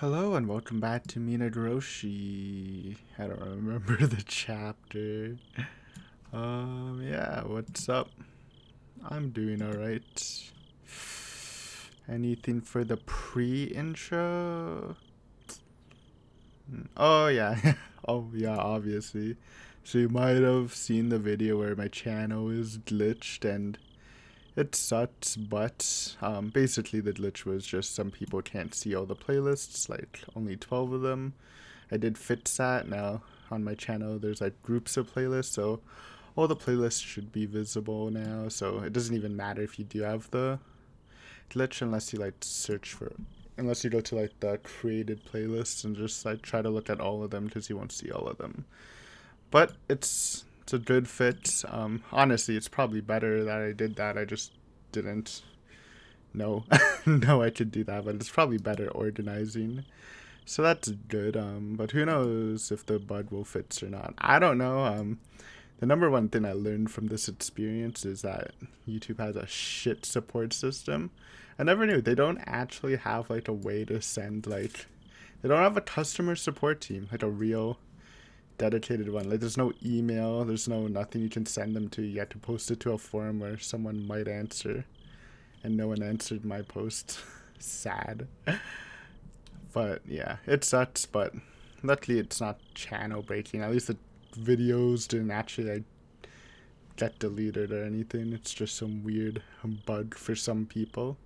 Hello and welcome back to Minagoroshi. I don't remember the chapter. Yeah, what's up? I'm doing alright. Anything for the pre-intro? Oh yeah. Oh yeah, obviously. So you might have seen the video where my channel is glitched and it sucks, but basically the glitch was just some people can't see all the playlists, like only 12 of them. I did fix that. Now on my channel there's like groups of playlists, so all the playlists should be visible now, so it doesn't even matter if you do have the glitch unless you like search for, unless you go to like the created playlists and just like try to look at all of them because you won't see all of them. But it's a good fit. Honestly, it's probably better that I did that. I just didn't know know I could do that, but it's probably better organizing. So that's good. But who knows if the bug will fix or not? I don't know. The number one thing I learned from this experience is that YouTube has a shit support system. I never knew they don't actually have like a way to send like, they don't have a customer support team, like a real dedicated one. Like there's no email, there's no nothing you can send them to. You have to post it to a forum where someone might answer, and no one answered my post. Sad. But yeah, it sucks, but luckily it's not channel breaking. At least the videos didn't actually like get deleted or anything. It's just some weird bug for some people.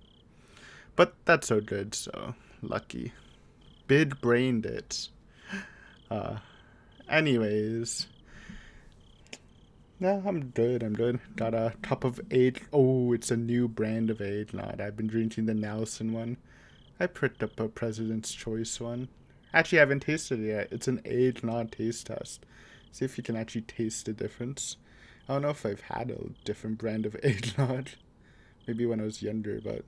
But that's so good, so lucky. Big brained it. Uh anyways. Yeah, I'm good, I'm good. Got a cup of egg. Oh, it's a new brand of eggnog. I've been drinking the Nelson one. I picked up a President's Choice one. Actually, I haven't tasted it yet. It's an eggnog taste test. See if you can actually taste the difference. I don't know if I've had a different brand of eggnog. Maybe when I was younger, but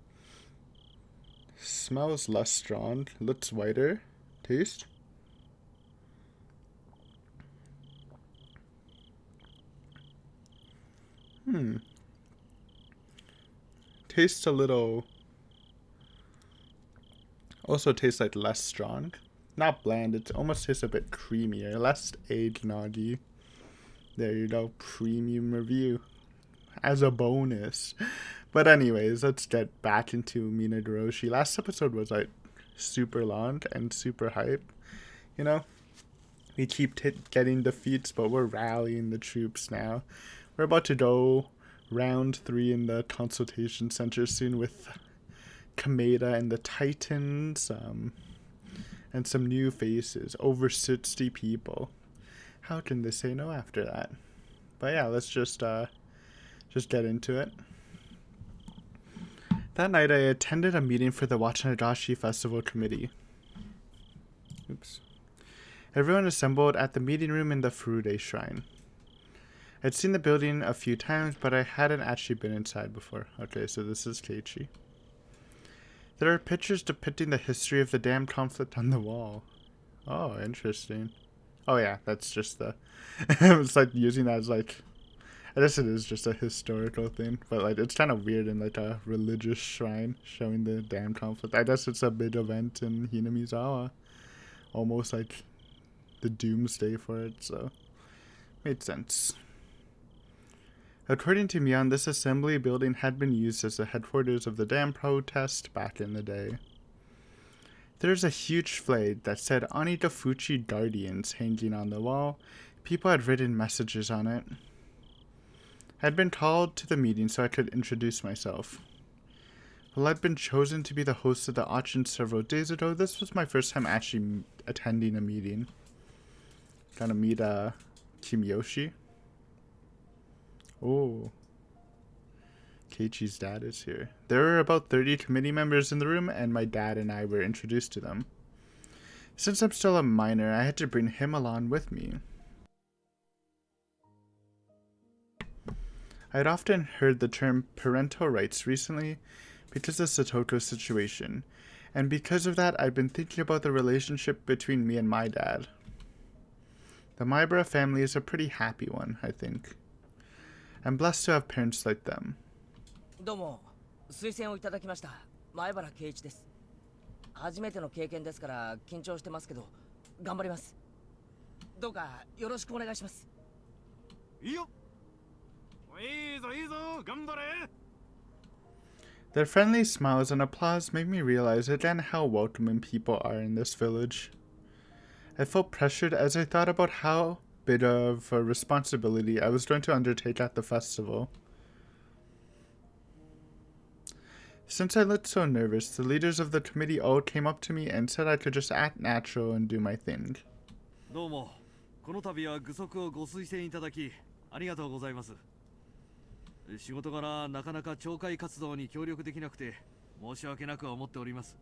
smells less strong. Looks whiter. Taste. Tastes a little. Also tastes like less strong. Not bland. It almost tastes a bit creamier. Less eggnoggy. There you go. Premium review. As a bonus. But anyways, let's get back into Minagoroshi. Last episode was like super long and super hype. You know, we keep getting defeats, but we're rallying the troops now. We're about to go round 3 in the consultation center soon with Kameda and the Titans, and some new faces. Over 60 people. How can they say no after that? But yeah, let's just get into it. That night I attended a meeting for the Higurashi Festival Committee. Oops. Everyone assembled at the meeting room in the Furude Shrine. I'd seen the building a few times, but I hadn't actually been inside before. Okay, so this is Keiichi. There are pictures depicting the history of the dam conflict on the wall. Oh, interesting. Oh yeah, that's just the... it's like using that as like... I guess it is just a historical thing, but like it's kind of weird in like a religious shrine showing the dam conflict. I guess it's a big event in Hinamizawa. Almost like the doomsday for it, so... made sense. According to Mion, this assembly building had been used as the headquarters of the dam protest back in the day. There's a huge flag that said Onigafuchi Guardians hanging on the wall. People had written messages on it. I had been called to the meeting so I could introduce myself. While I'd been chosen to be the host of the auction several days ago, this was my first time actually attending a meeting. Gonna meet Kimiyoshi. Oh. Keiichi's dad is here. There were about 30 committee members in the room, and my dad and I were introduced to them. Since I'm still a minor, I had to bring him along with me. I had often heard the term parental rights recently because of Satoko's situation, and because of that, I'd been thinking about the relationship between me and my dad. The Maibara family is a pretty happy one, I think. I'm blessed to have parents like them. どうも、推薦をいただきました。前原圭一です。初めての経験ですから緊張してますけど頑張ります。どうかよろしくお願いします。いいよ。いいぞいいぞ、頑張れ。 Their friendly smiles and applause made me realize again how welcoming people are in this village. I felt pressured as I thought about how bit of a responsibility I was going to undertake at the festival. Since I looked so nervous, the leaders of the committee all came up to me and said I could just act natural and do my thing. どうも、この度は具足をご推薦いただきありがとうございます。仕事柄なかなか町会活動に協力できなくて申し訳なく思っております。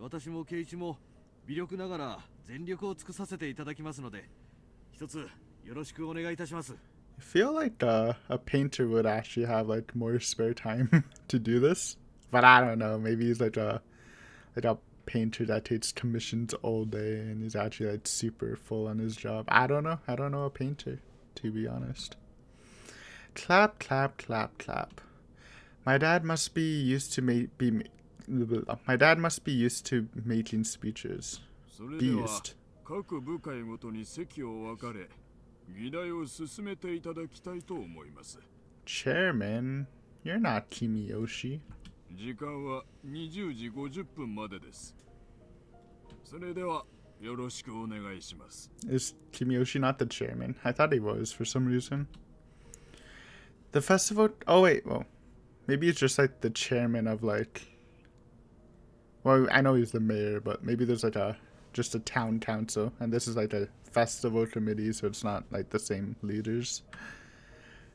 私も圭一も微力ながら全力を尽くさせていただきますので、一つよろしくお願いいたします。I feel like a painter would actually have like more spare time to do this, but I don't know. Maybe he's like a painter that takes commissions all day and he's actually like super full on his job. I don't know. I don't know a painter, to be honest. Clap, clap, clap, clap. My dad must be used to my dad must be used to making speeches. Beast. 各部会ごとに席を分かれ、議題を進めていただきたいと思います。Chairman, you're not Kimiyoshi. 時間は20時50分までです。それではよろしくお願いします。Is Kimiyoshi not the chairman? I thought he was for some reason. The festival. Oh wait, well, maybe it's just like the chairman of like. Well, I know he's the mayor, but maybe there's like just a town council, and this is like a festival committee, so it's not like the same leaders.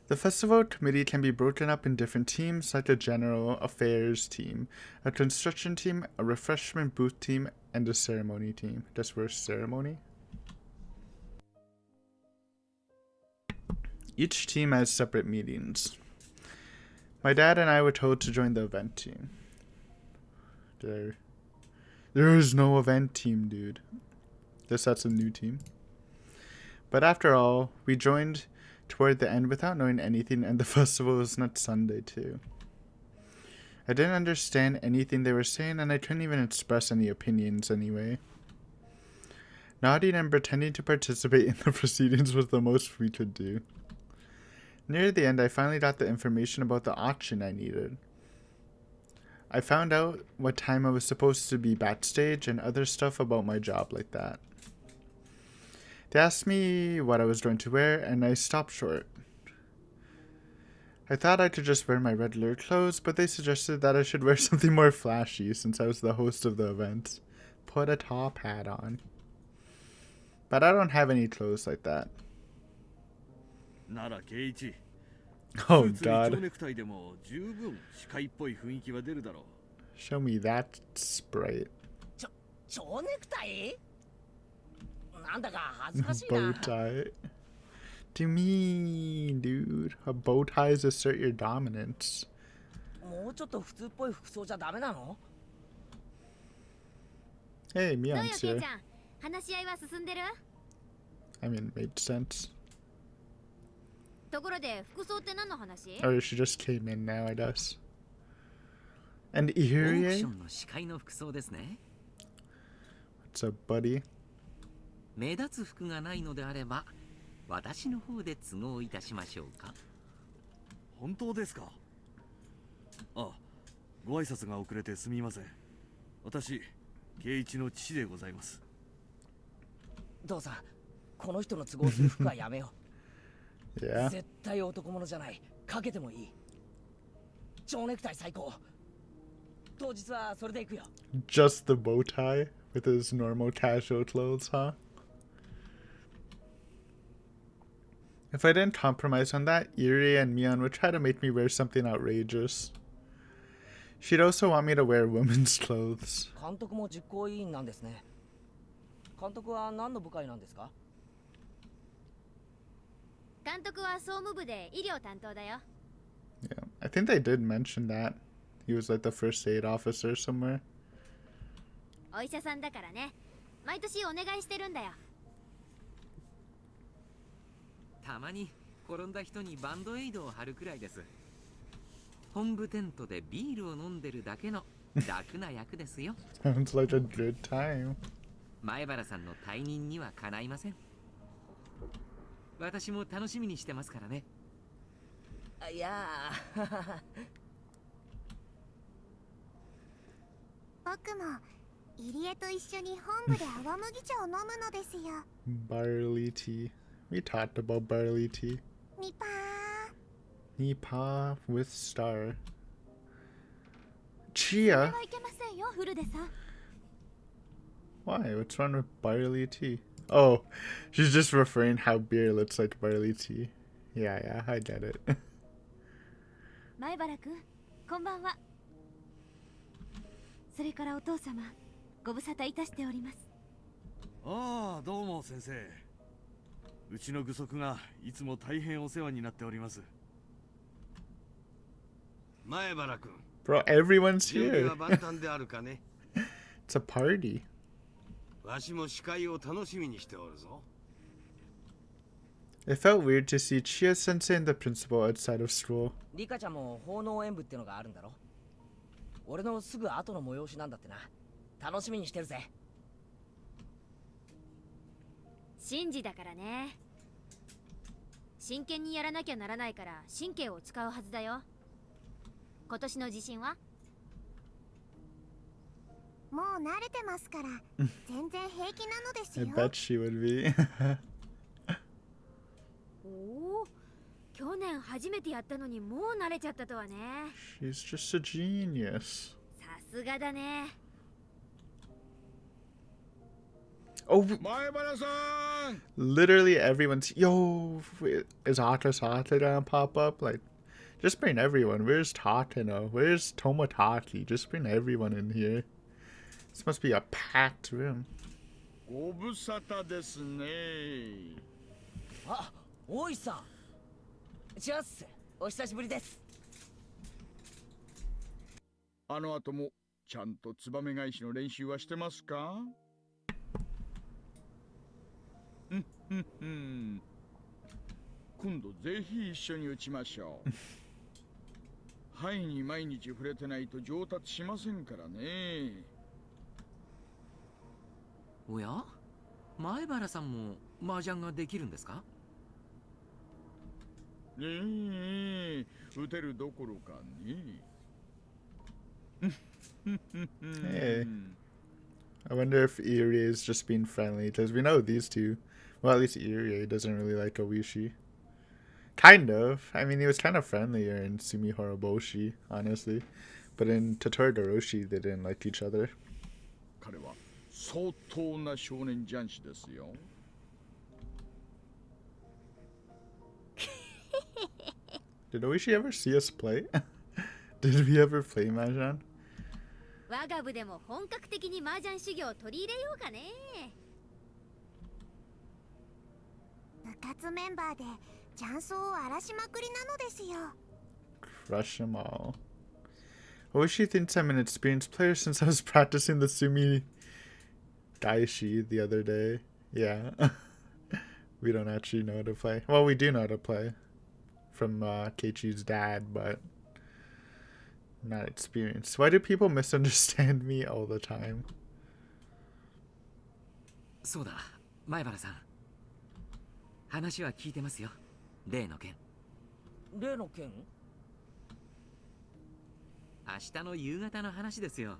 The festival committee can be broken up in different teams, like a general affairs team, a construction team, a refreshment booth team, and a ceremony team. Just for ceremony. Each team has separate meetings. My dad and I were told to join the event team. There is no event team, dude. Guess that's a new team. But after all, we joined toward the end without knowing anything, and the festival was next Sunday too. I didn't understand anything they were saying, and I couldn't even express any opinions anyway. Nodding and pretending to participate in the proceedings was the most we could do. Near the end, I finally got the information about the auction I needed. I found out what time I was supposed to be backstage and other stuff about my job like that. They asked me what I was going to wear, and I stopped short. I thought I could just wear my regular clothes, but they suggested that I should wear something more flashy since I was the host of the event. Put a top hat on. But I don't have any clothes like that. Oh god. Show me that sprite. Bow tie. Do you mean, dude? A bow tie is assert your dominance. Hey, Mion's here. I mean, it made sense. Or she just came in now, I guess. And Irie? What's up, buddy? 目立つ服がないのであれば、私の方で都合いたしましょうか。本当ですか。あ、ご挨拶が遅れてすみません。私、圭一の父でございます。父さん、この人の都合する服はやめよう。Yeah. 絶対男物じゃない。かけてもいい。蝶ネクタイ最高。当日はそれで行くよ。Just the bow tie with his normal casual clothes, huh? If I didn't compromise on that, Irie and Mion would try to make me wear something outrageous. She'd also want me to wear women's clothes. 監督も実行委員なんですね。監督は何の部会なんですか？監督は総務部で医療担当だよ。Yeah, I think they did mention that. He was like the first aid officer somewhere. お医者さんだからね。毎年お願いしてるんだよ。たまに転んだ人にバンドエイドを貼るくらいです。本部テントでビールを飲んでるだけの楽な役ですよ。Sounds like a good time. 前原さんの退任にはかないません。私も楽しみにしてますからね。いや僕も入江と一緒に本部で泡麦茶を飲むのですよ。Barley tea. We talked about barley tea. ニパ Nipa with star. ー。そ Chia? れはいけませんよ、フルデさん。 Why? What's wrong with barley tea? Oh, she's just referring how beer looks like barley tea. Yeah, I get it. 前原くん、こんばんは。それからお父様、ご無沙汰いたしております。ああ、どうも先生。うちの具足がいつも大変お世話になっております。前原君、 Bro, everyone's 準備 here. は万端であるかね。 It's a party. わしも司会を楽しみにしておるぞ。 It felt weird to see Chia Sensei and the principal outside of school. リカちゃんも奉納演舞ってのがあるんだろ。俺のすぐ後の催しなんだってな。楽しみにしてるぜ。神事だからね。真剣にやらなきゃならないから神経を使うはずだよ。今年の地震はもう慣れてますから全然平気なのです I よ。 bet she would be. おお、去年初めてやったのにもう慣れちゃったとはね。 She's just a genius. さすがだね。 Oh, 前原さん literally everyone's. Yo, is Atasata gonna pop up? Like, just bring everyone. Where's Tatano? Where's Tomotachi? Just bring everyone in here. This must be a packed room. ご無沙汰ですね。あ、大石さん。チャス、お久しぶりです。あの後もちゃんとツバメ返しの練習はしてますか？今度ぜひ一緒に打ちましょう。範囲に毎日触れてないと上達しませんからね。おや、前原さんも麻雀ができるんですか？ねえ、打てるどころかね。Hey. I wonder if Irie is just being friendly, because we know these two. Well, at least Irie doesn't really like Oishi. Kind of. I mean, he was kind of friendlier in Sumi Horoboshi, honestly. But in Totoro-Doroshi, they didn't like each other. 彼は相当な少年雀士ですよ。Did Oishi ever see us play? Did we ever play Mahjong? 我が部でも本格的に麻雀修行を取り入れようかね。部活メンバーで雀荘を荒らしまくりなのですよ。 Crush them all. Oishi thinks I'm an experienced player since I was practicing the Sumi Daishi the other day. Yeah. We don't actually know how to play. Well, we do know how to play. From Keiichi's dad, but not experienced. Why do people misunderstand me all the time? そうだ、前原さん。話は聞いてますよ。例の件。例の件？明日の夕方の話ですよ。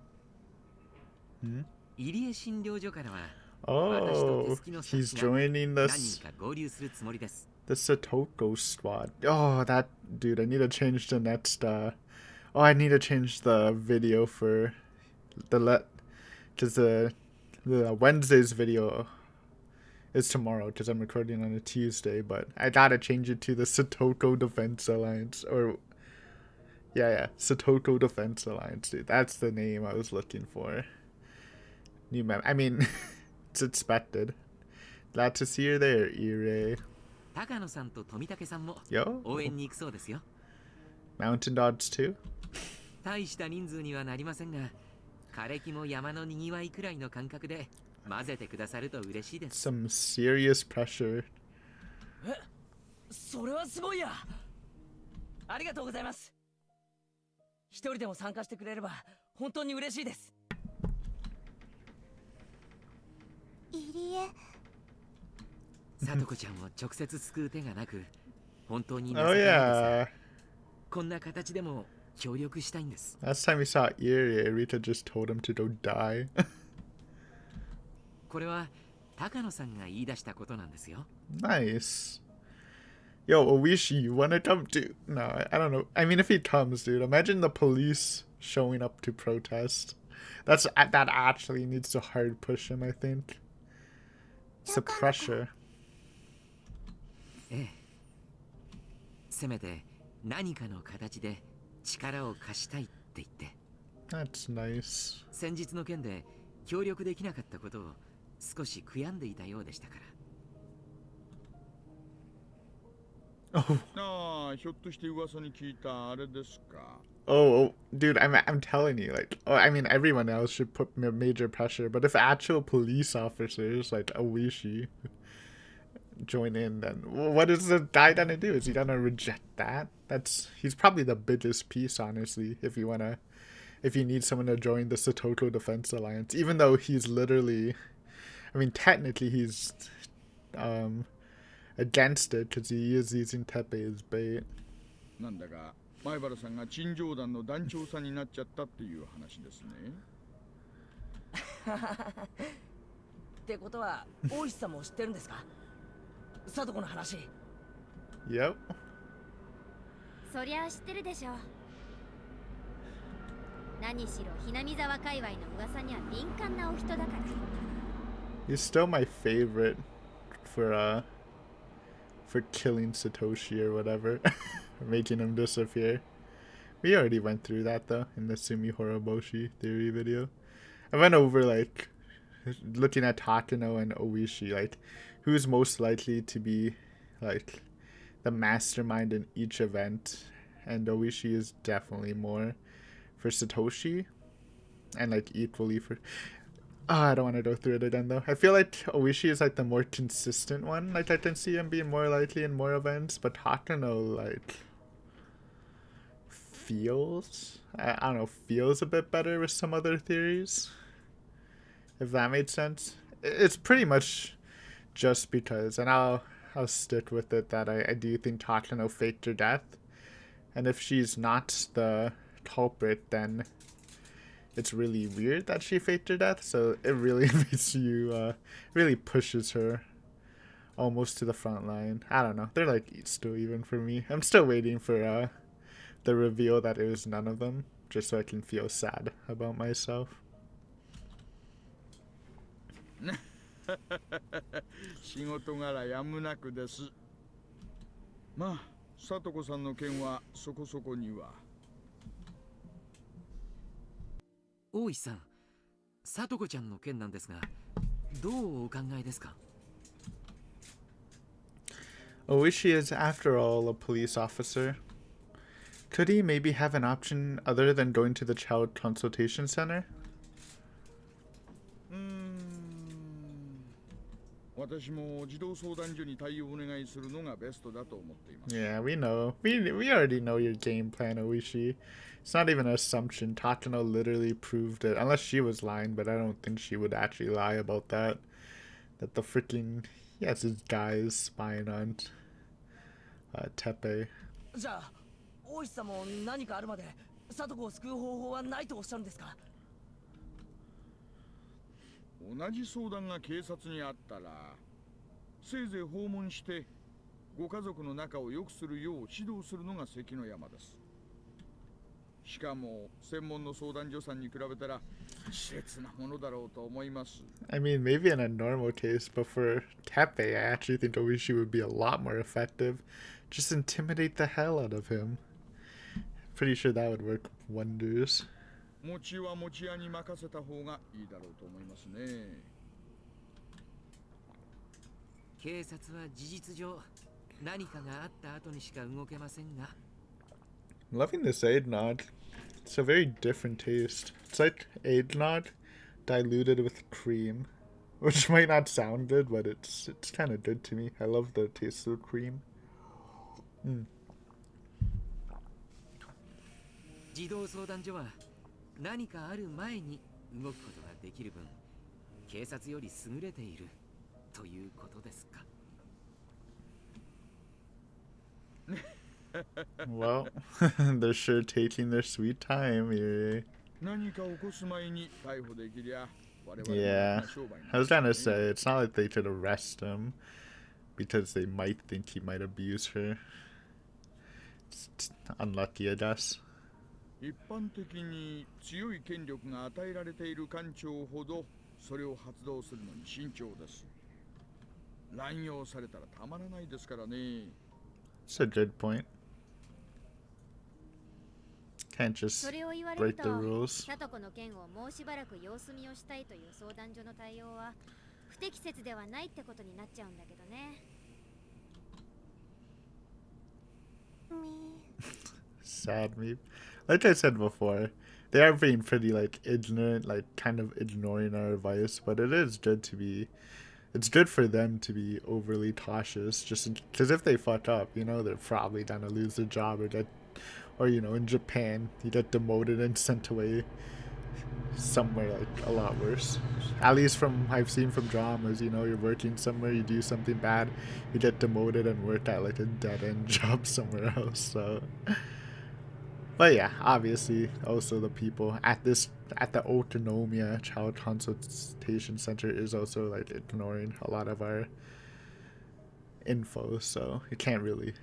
Hmm? 入江診療所からは、 Oh, he's joining 何 this 人か合流するつもりです。 the Satoko squad. Oh, that dude! I need to change the next. Oh, I need to change the video for the because the Wednesday's video is tomorrow because I'm recording on a Tuesday. But I gotta change it to the Satoko Defense Alliance or yeah, Satoko Defense Alliance, dude. That's the name I was looking for. New mem. I mean, it's expected. Glad to see you there, Ire. 高野さんと富武さんも Yo, 応援に行くそうですよ。 Mountain Dogs too. 大した人数にはなりませんが、枯れ木も山のにぎわいくらいの感覚で混ぜてくださると嬉しいです。 Some serious pressure. それはすごいや。ありがとうございます。一人でも参加してくれれば本当に嬉しいです。いりえ。さとこちゃんを直接救う手がなく、本当に情 Oh けないですが、 yeah. こんな形でも協力したいんです。 Last time we saw Irie, Rita just told him to go die. これは高野さんが言い出したことなんですよ。 Nice. Yo, Oishi, you wanna come too? No, I don't know. I mean, if he comes, dude, imagine the police showing up to protest. That actually needs to hard push him, I think. It's the pressure. ええ。せめて何かの形で力を貸したいって言って、 That's nice. 先日の件で協力できなかったことを少し悔やんでいたようでしたから。 Oh, ああ、ひょっとして噂に聞いたあれですか。oh, dude, I'm telling you, like, oh, I mean, everyone else should put major pressure, but if actual police officers like Oishi join in, then what is the guy gonna do? Is he gonna reject that? He's probably the biggest piece, honestly, if you need someone to join the Satoto Defense Alliance, even though he's literally, I mean, technically he's against it because he is using Tepe as bait. なんだか前原さんが陳情団の団長さんになっちゃったっていう話ですね。ってことは大石さんも知ってるんですか？貞子の話。 Yep. そりゃあ知ってるでしょ。何しろひなみ沢界隈の噂には敏感なお人だから。 He's still my favorite for killing Satoshi or whatever. Making him disappear. We already went through that though in the Sumi Horoboshi theory video. I went over like looking at Takano and Oishi, like who's most likely to be like the mastermind in each event, and Oishi is definitely more for Satoshi and like equally for I don't want to go through it again though. I feel like Oishi is like the more consistent one. Like I can see him being more likely in more events, but Takano like feels I don't know, feels a bit better with some other theories. If that made sense. It's pretty much just because, and I'll stick with it, that I do think Takano faked her death. And if she's not the culprit, then it's really weird that she faked her death, so it really makes you, really pushes her almost to the front line. I don't know, they're like still even for me. I'm still waiting for the reveal that it was none of them, just so I can feel sad about myself. 仕事柄やむなくです。まあ、聡子さんの件はそこそこには。大石さん、さとこちゃんの件なんですが、どうお考えですか？ Oishi is, after all, a police officer. Could he maybe have an option other than going to the Child Consultation Center? 私も児童相談所に対応お願いするのがベストだと思っています。 Yeah, we know. We already know your game plan, Oishi. It's not even an assumption. Takano literally proved it. Unless she was lying, but I don't think she would actually lie about that. That the freaking... Yes, his guy is spying on Tepe. じゃあ大石さんも何かあるまで貞子を救う方法はないとおっしゃるんですか？同じ相談が警察にあったら、せいぜい訪問してご家族の仲を良くするよう指導するのが関の山です。しかも専門の相談所さんに比べたら熾烈なものだろうと思います。 I mean, maybe in a normal case, but for Tepe, I actually think Oishi would be a lot more effective. Just intimidate the hell out of him. Pretty sure that would work wonders. 餅は餅屋に任せた方がいいだろうと思いますね。警察は事実上何かがあった後にしか動けませんが、 I'm loving this eggnog. It's a very different taste. It's like eggnog diluted with cream, which might not sound good, but it's kind of good to me. I love the taste of cream. 児童相談所は何かある前に動くことができる分、警察より優れているということですか。Well, they're sure taking their sweet time here. 何か起こす前に逮捕できりゃ我々も Yeah, 楽な商売に I was なる gonna ね say, it's not like they could arrest him because they might think he might abuse her. It's unlucky, I guess. 一般的に強い権力が与えられている官庁ほどそれを発動するのに慎重です。乱用されたらたまらないですからね。 It's a good point. Can't just それを言われる break と the rules. さとこの件をもうしばらく様子見をしたいという相談所の対応は不適切ではないってことになっちゃうんだけどね。Sad me. Like I said before, they are being pretty like ignorant, like kind of ignoring our advice, but it is good to be it's good for them to be overly cautious just because if they fuck up, you know, they're probably gonna lose their job or you know, in Japan, you get demoted and sent away somewhere like a lot worse. At least from I've seen from dramas, you know, you're working somewhere, you do something bad, you get demoted and work at like a dead end job somewhere else. So, but yeah, obviously, also the people at the Otonomiya Child Consultation Center is also like ignoring a lot of our info, so you can't really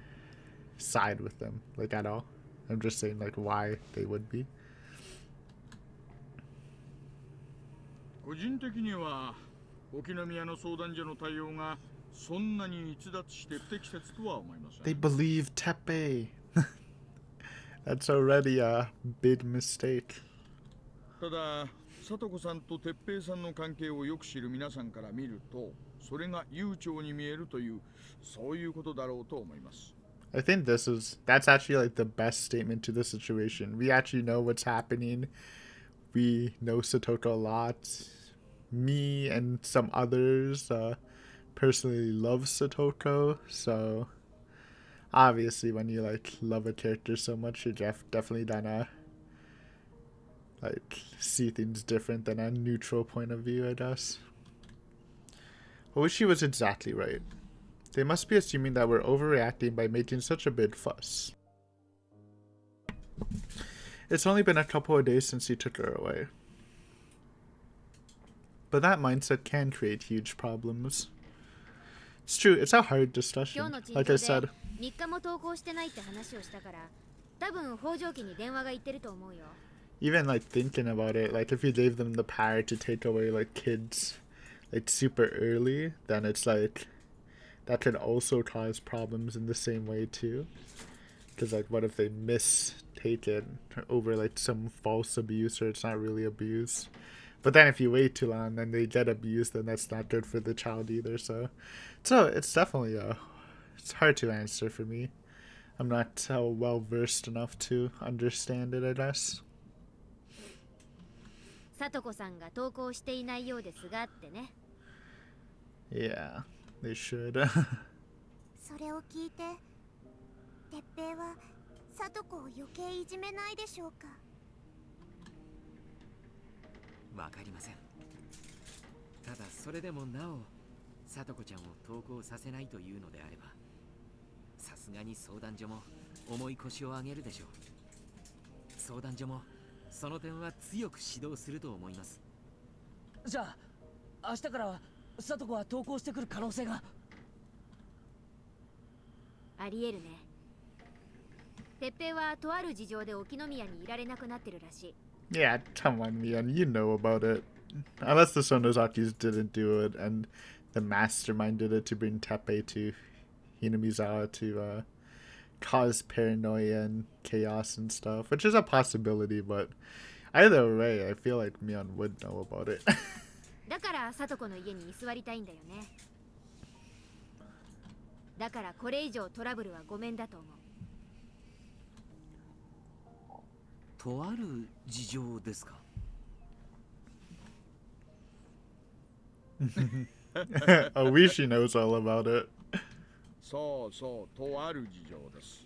side with them like at all. I'm just saying like why they would be. 個人的には沖宮の相談所の対応がそんなに逸脱して不適切とは思いません。 They believe Teppei. That's already a big mistake. ただ、聡子さんと哲平さんの関係をよく知る皆さんから見ると、それが悠長に見えるという、そういうことだろうと思います。 I think that's actually like the best statement to the situation. We actually know what's happening. We know Satoko a lot. Me and some others personally love Satoko, so obviously when you like love a character so much, you're definitely gonna like see things different than a neutral point of view, I guess. Oishi was exactly right. They must be assuming that we're overreacting by making such a big fuss. It's only been a couple of days since he took her away. But that mindset can create huge problems. It's true, it's a hard discussion. Like I said, 3日も投稿してないって話をしたから、多分北条家に電話が行ってると思うよ。 even like thinking about it, like if you gave them the power to take away like kids like super early, then it's like that could also cause problems in the same way too. Because like what if they mistake it over like some false abuse or it's not really abuse? But then if you wait too long, then they get abused, then that's not good for the child either. So it's definitely it's hard to answer for me. I'm not well versed enough to understand it, I guess. 聡子さんが投稿していないようですがってね。 Yeah, they should. それを聞いて哲平は聡子を余計いじめないでしょうか。わかりません。ただそれでもなお聡子ちゃんを投稿させないというのであれば、さすがに相談所も重い腰を上げるでしょう。相談所もその点は強く指導すると思います。じゃあ明日から聡子は投稿してくる可能性が。ありえるね。哲平はとある事情で沖宮にいられなくなってるらしい。 Yeah, come on, Mian, you know about it. Unless the Sonozakis didn't do it and the mastermind did it to bring Teppei to Hinamizawa to cause paranoia and chaos and stuff, which is a possibility, but either way, I feel like Mian would know about it. だから聡子の家に居座りたいんだよね。だからこれ以上トラブルはごめんだと思う。とある事情ですか。Oishi knows all about it. そうそう、とある事情です。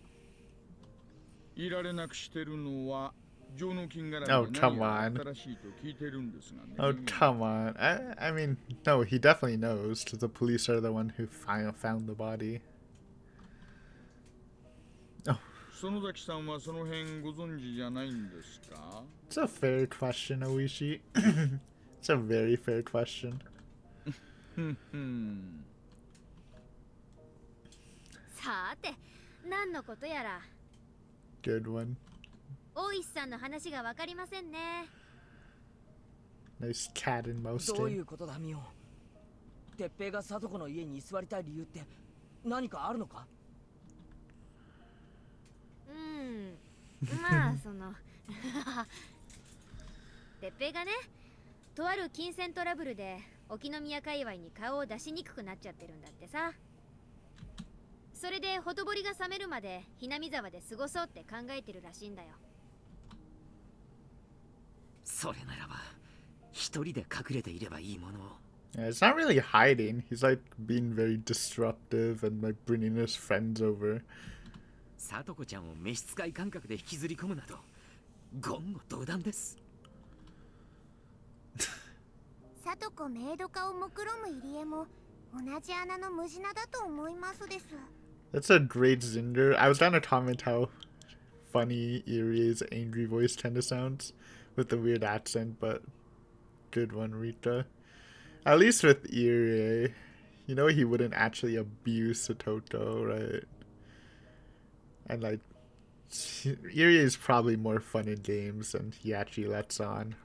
いられなくしてるのは上納金絡み Oh, で come 何や on. ら新しいと聞いてるんですがね。 Oh, come on. I mean, no, he definitely knows. The police are the one who found the body. Oh, 園崎さんはその辺ご存知じゃないんですか？ it's a fair question, Oishi. It's a very fair question. ふんふん。さて何のことやら Good one. 大石さんの話がわかりませんね。 Nice cat and mouse どうい game. うことだミオ。鉄平が聡子の家に居座りたい理由って何かあるのか？まあその鉄平がね、とある金銭トラブルで沖宮界隈に顔を出しにくくなっちゃってるんだってさ。それでほとぼりが冷めるまでひなみ沢で過ごそうって考えてるらしいんだよ。それならば一人で隠れていればいいものを。 Yeah, it's not really hiding. He's like being very disruptive and like bringing his friends over. さとこちゃんを召使い感覚で引きずり込むなど言語道断です。聡子メイド化を目論む入江も同じ穴の無地なだと思いますです。 That's a great zinger. I was gonna comment how funny Erie's angry voice kind of sounds with the weird accent, but good one, Rita. At least with Irie, you know he wouldn't actually abuse Satoto, right? And like, Irie is probably more fun in games than he actually lets on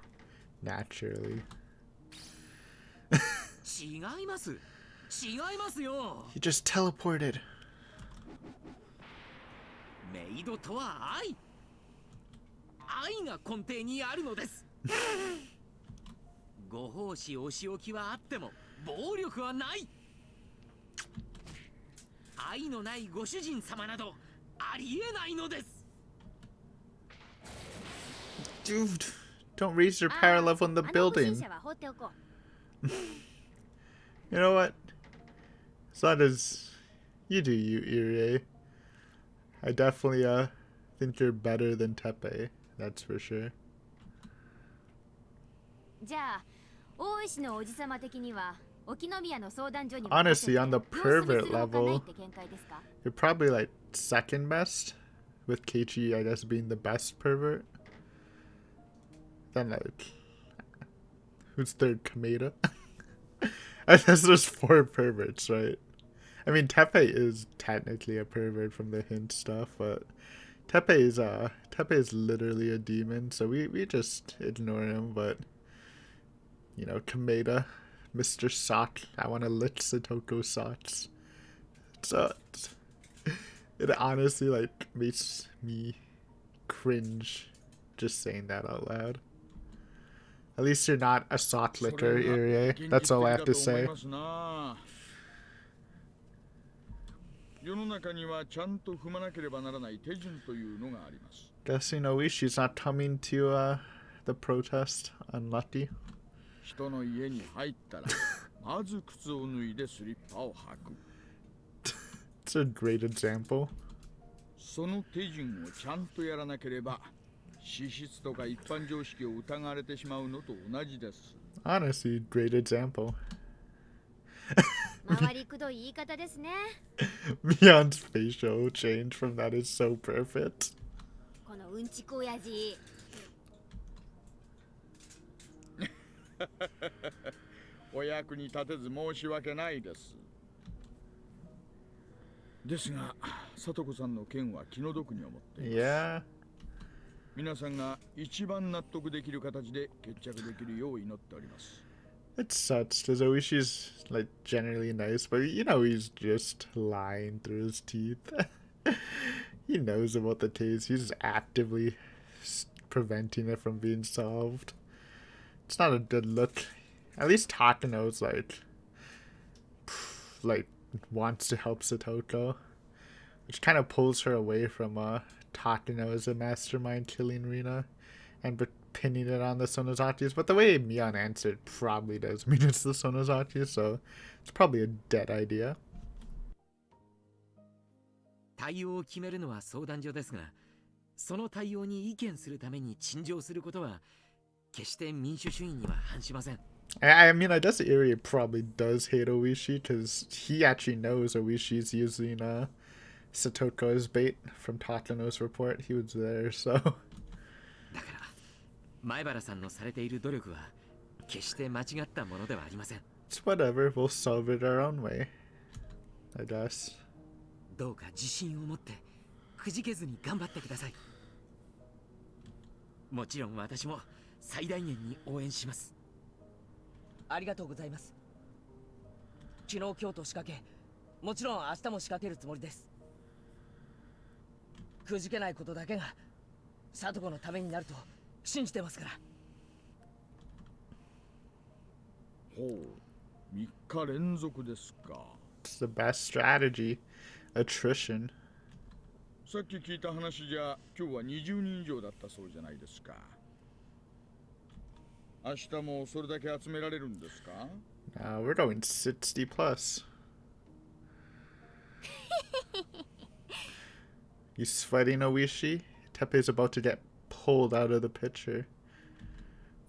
naturally. 違います。違いますよ。 He just teleported. メイドとは愛。愛が根底にあるのです。ご奉仕お仕置きはあっても暴力はない。愛のないご主人様などありえないのです。 Dude, don't raise your power level in the あの不審 building. 者は放っておこう。 You know what? As long as you do you, Irie. I definitely think you're better than Tepe. That's for sure. じゃあ大石のおじさま的には沖宮の相談所に Honestly, on the 様子見する pervert ほかない level, って見解ですか？ you're probably like second best, with Keiichi, I guess, being the best pervert. Then like, who's third? Kameda. I guess there's 4 perverts, right? I mean, Tepe is technically a pervert from the hint stuff, but Tepe is literally a demon, so we just ignore him. But you know, Kameda, Mr. Sot, I want to lick Satoko Sots. So it honestly like makes me cringe just saying that out loud. At least you're not a Sot licker, Irie. That's all I have to say. 世の中にはちゃんと踏まなければならない手順というのがあります。 Guessing Oishi's not coming to the protest. Unlucky. 人の家に入ったらまず靴を脱いでスリッパを履く。 It's a great example. その手順をちゃんとやらなければ資質とか一般常識を疑われてしまうのと同じです。 Honestly, great example. 回りくどい言い方ですね。 Mion's facial change from that is so perfect. このうんちく親父。お役に立てず申し訳ないです。ですが、聡子さんの件は気の毒に思っています。 Yeah. 皆さんが一番納得できる形で決着できるよう祈っております。 It sucks because Oishi's like generally nice, but you know he's just lying through his teeth. He knows about the case. He's actively preventing it from being solved. It's not a good look. At least Takano's like wants to help Satoko, which kind of pulls her away from Takano as a mastermind killing Rina and pinning it on the Sonozakis. But the way Mion answered probably does mean it's the Sonozakis, so it's probably a dead idea. 対応を決めるのは相談所ですが、その対応に意見するために陳情することは決して民主主義には反しません。I mean, I guess Iri probably does hate Oishi because he actually knows Oishi's using Satoko as bait from Takano's report. He was there, so. だから前原さんのされている努力は決して間違ったものではありません。 It's whatever. We'll solve it our own way, I guess. どうか自信を持ってくじけずに頑張ってください。もちろん私も最大限に応援します。ありがとうございます。昨日今日と仕掛け、もちろん明日も仕掛けるつもりです。くじけないことだけがサトコのためになると信じてますから。ほう、3日連続ですか。 It's the best strategy. Attrition. さっき聞いた話じゃ今日は20人以上だったそうじゃないですか。明日もそれだけ集められるんですか？ We're going 60 plus. You sweating, Oishi? Teppei's about to get pulled out of the picture.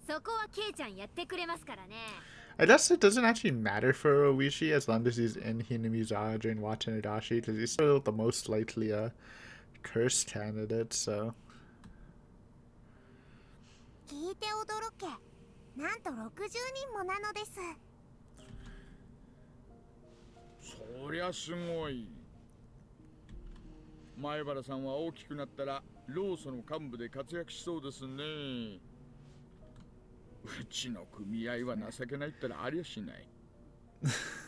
そこはケイちゃんやってくれますからね。 I guess it doesn't actually matter for Oishi as long as he's in Hinamizawa during Watanadoshi because he's still the most likely curse candidate, so. 聞いて驚け。なんと60人もなのです。そりゃすごい。前原さんは大きくなったら労組の幹部で活躍しそうですね。うちの組合は情けないったらありゃしない。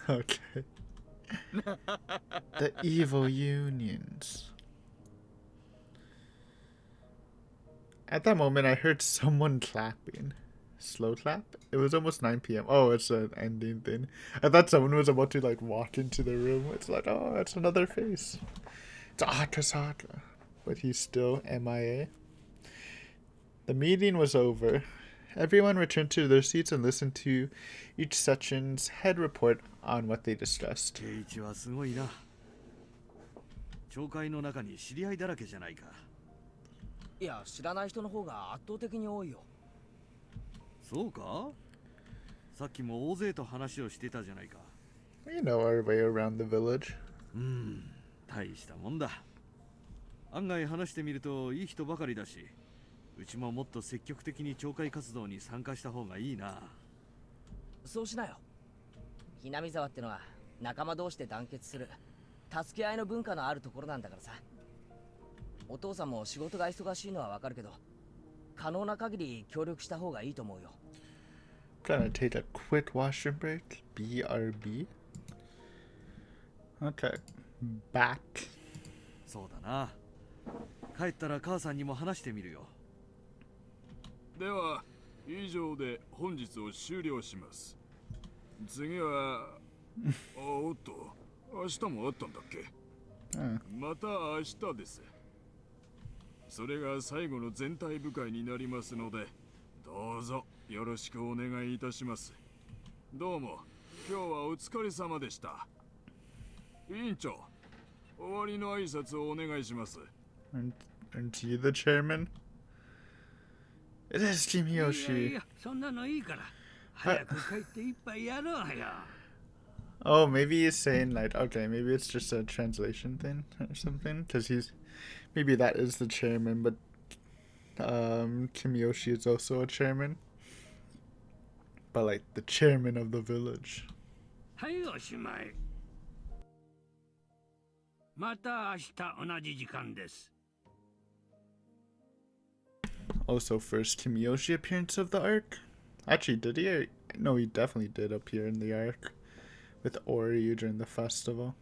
Okay. The evil unions. At that moment, I heard someone clapping. Slow clap? It was almost 9 p.m. Oh, it's an ending thing. I thought someone was about to like walk into the room. It's like, oh, it's another face. It's Akasaka. But he's still MIA. The meeting was over. Everyone returned to their seats and listened to each section's head report on what they discussed. ケイチはすごいな。町会の中に知り合いだらけじゃないか。いや、知らない人の方が圧倒的に多いよ。そうか？さっきも大勢と話をしてたじゃないか。We know our way around the village. 大したもんだ。案外話してみるといい人ばかりだし、うちももっと積極的に町会活動に参加した方がいいな。そうしなよ。ひなみ沢ってのは仲間同士で団結する助け合いの文化のあるところなんだからさ。お父さんも仕事が忙しいのはわかるけど、可能な限り協力した方がいいと思うよ。Gonna take a quick washroom break. BRB. Okay. Back. そうだな。帰ったら母さんにも話してみるよ。では以上で本日を終了します。次はおっと明日もあったんだっけ？また明日です。それが最後の全体部会になりますので、どうぞよろしくお願いいたします。どうも今日はお疲れ様でした。委員長、終わりの挨拶をお願いします。Aren't you the chairman? It is Kimiyoshi. いや、そんなのいいから。早く帰って一杯やろうよ。Oh, maybe he's saying like, okay, maybe it's just a translation thing or something, because maybe that is the chairman, but Kimiyoshi is also a chairman, but like the chairman of the village. はい、おしまい。また明日同じ時間です。 Also, first Kimiyoshi appearance of the arc. Actually, did he? No, he definitely did appear in the arc with Ori during the festival.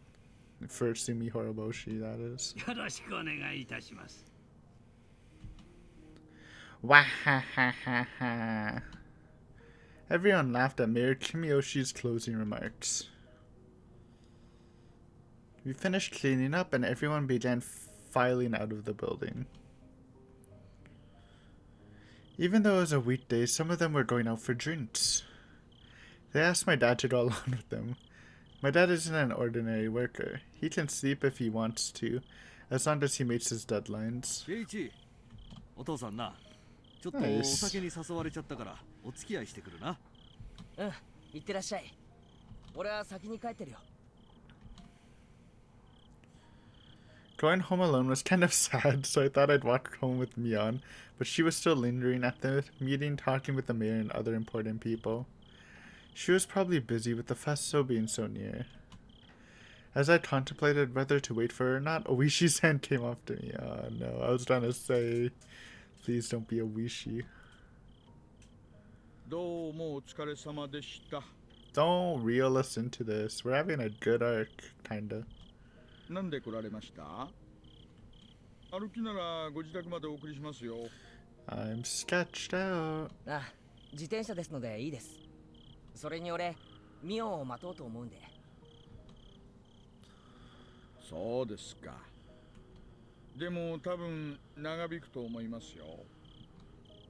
For Sumi Horoboshi, that is. よろしくお願いいたします。 Wahahaha. Everyone laughed at Mayor Kimiyoshi's closing remarks. We finished cleaning up and everyone began filing out of the building. Even though it was a weekday, some of them were going out for drinks. They asked my dad to go along with them. My dad isn't an ordinary worker. He can sleep if he wants to, as long as he meets his deadlines. ケイチ、お父さんな、ちょっとお酒に誘われちゃったからお付き合いしてくるな。うん、行ってらっしゃい。俺は先に帰ってるよ。Going home alone was kind of sad, so I thought I'd walk home with Mion, but she was still lingering at the meeting, talking with the mayor and other important people. She was probably busy with the festival being so near. As I contemplated whether to wait for her or not, Oishi's hand came off to me. Oh no, I was trying to say, please don't be Oishi. どうもお疲れ様でした。Don't reel us into this. We're having a good arc, kinda. なんで来られました？歩きならご自宅までお送りしますよ。I'm sketched out. あ、自転車ですのでいいです。それに俺、ミオンを待とうと思うんで。そうですか。でも多分長引くと思いますよ。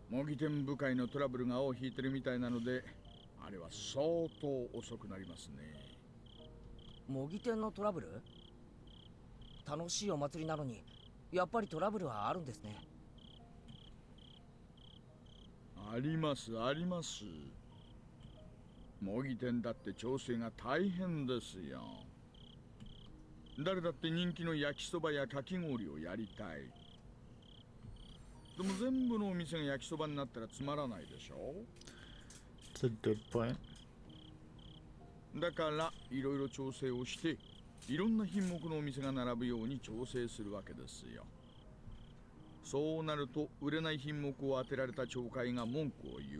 模擬店部会のトラブルが尾を引いてるみたいなので、あれは相当遅くなりますね。模擬店のトラブル？楽しいお祭りなのに、やっぱりトラブルはあるんですね。ありますあります。模擬店だって調整が大変ですよ。誰だって人気の焼きそばやかき氷をやりたい。でも全部のお店が焼きそばになったらつまらないでしょ。 It's a good point. だからいろいろ調整をしていろんな品目のお店が並ぶように調整するわけですよ。そうなると売れない品目を当てられた町会が文句を言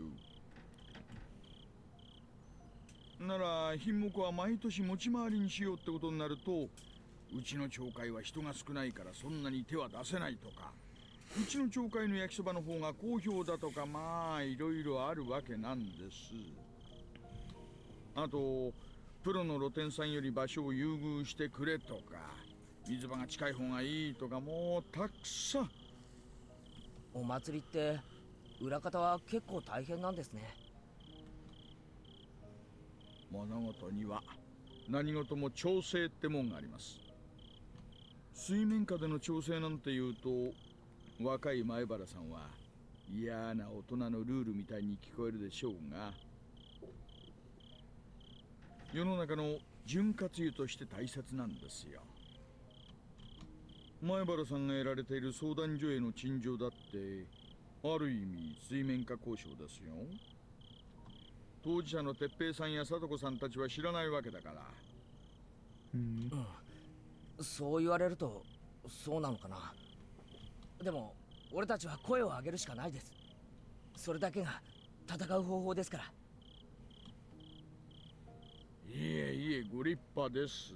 う。なら品目は毎年持ち回りにしようってことになると、うちの町会は人が少ないからそんなに手は出せないとか、うちの町会の焼きそばの方が好評だとか、まあいろいろあるわけなんです。あとプロの露店さんより場所を優遇してくれとか、水場が近い方がいいとか、もうたくさん。お祭りって裏方は結構大変なんですね。物事には何事も調整ってもんがあります。水面下での調整なんて言うと、若い前原さんは嫌な大人のルールみたいに聞こえるでしょうが、世の中の潤滑油として大切なんですよ。前原さんが得られている相談所への陳情だってある意味水面下交渉ですよ。当事者の哲平さんや聡子さんたちは知らないわけだから。うん、そう言われるとそうなのかな。でも俺たちは声を上げるしかないです。それだけが戦う方法ですから。いえいえ、ご立派です。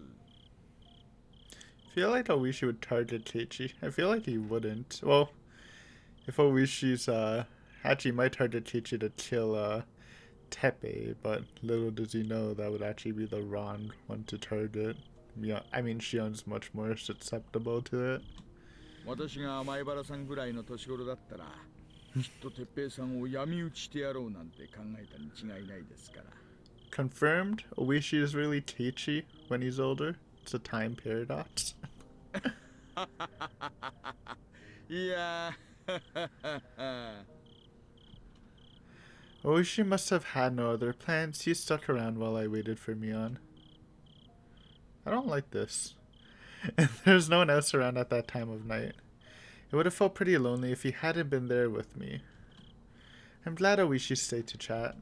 I feel like Oishi would target Keiichi. I feel like he wouldn't. Well, if Oishi's actually might target Keiichi to kill Teppei, but little does he know that would actually be the wrong one to target. Yeah, I mean, Shion's much more susceptible to it. 私が前原さんぐらいの年頃だったら、きっと哲平さんを闇討ちしてやろうなんて考えたに違いないですから。Confirmed, Oishi is really Keiichi when he's older. It's a time paradox. いやOishi must have had no other plans. He stuck around while I waited for Mion. I don't like this. There's no one else around at that time of night. It would have felt pretty lonely if he hadn't been there with me. I'm glad Oishi stayed to chat.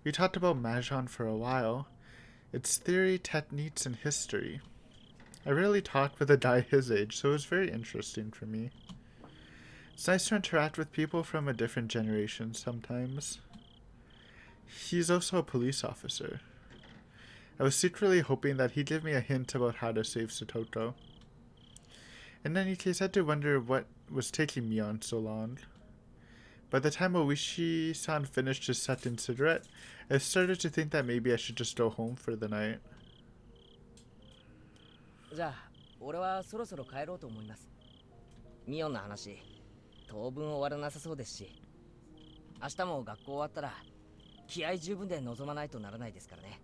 We talked about Mahjong for a while. Its theory, techniques, and history. I rarely talked with a guy his age, so it was very interesting for me. It's nice to interact with people from a different generation sometimes. He's also a police officer. I was secretly hoping that he'd give me a hint about how to save Satoko. In any case, I had to wonder what was taking Mion so long. By the time Oishi-san finished his second cigarette, I started to think that maybe I should just go home for the night. じゃあ俺はそろそろ帰ろうと思います。ミオンの話当分終わらなさそうですし、明日も学校終わったら気合十分で臨まないとならないですからね。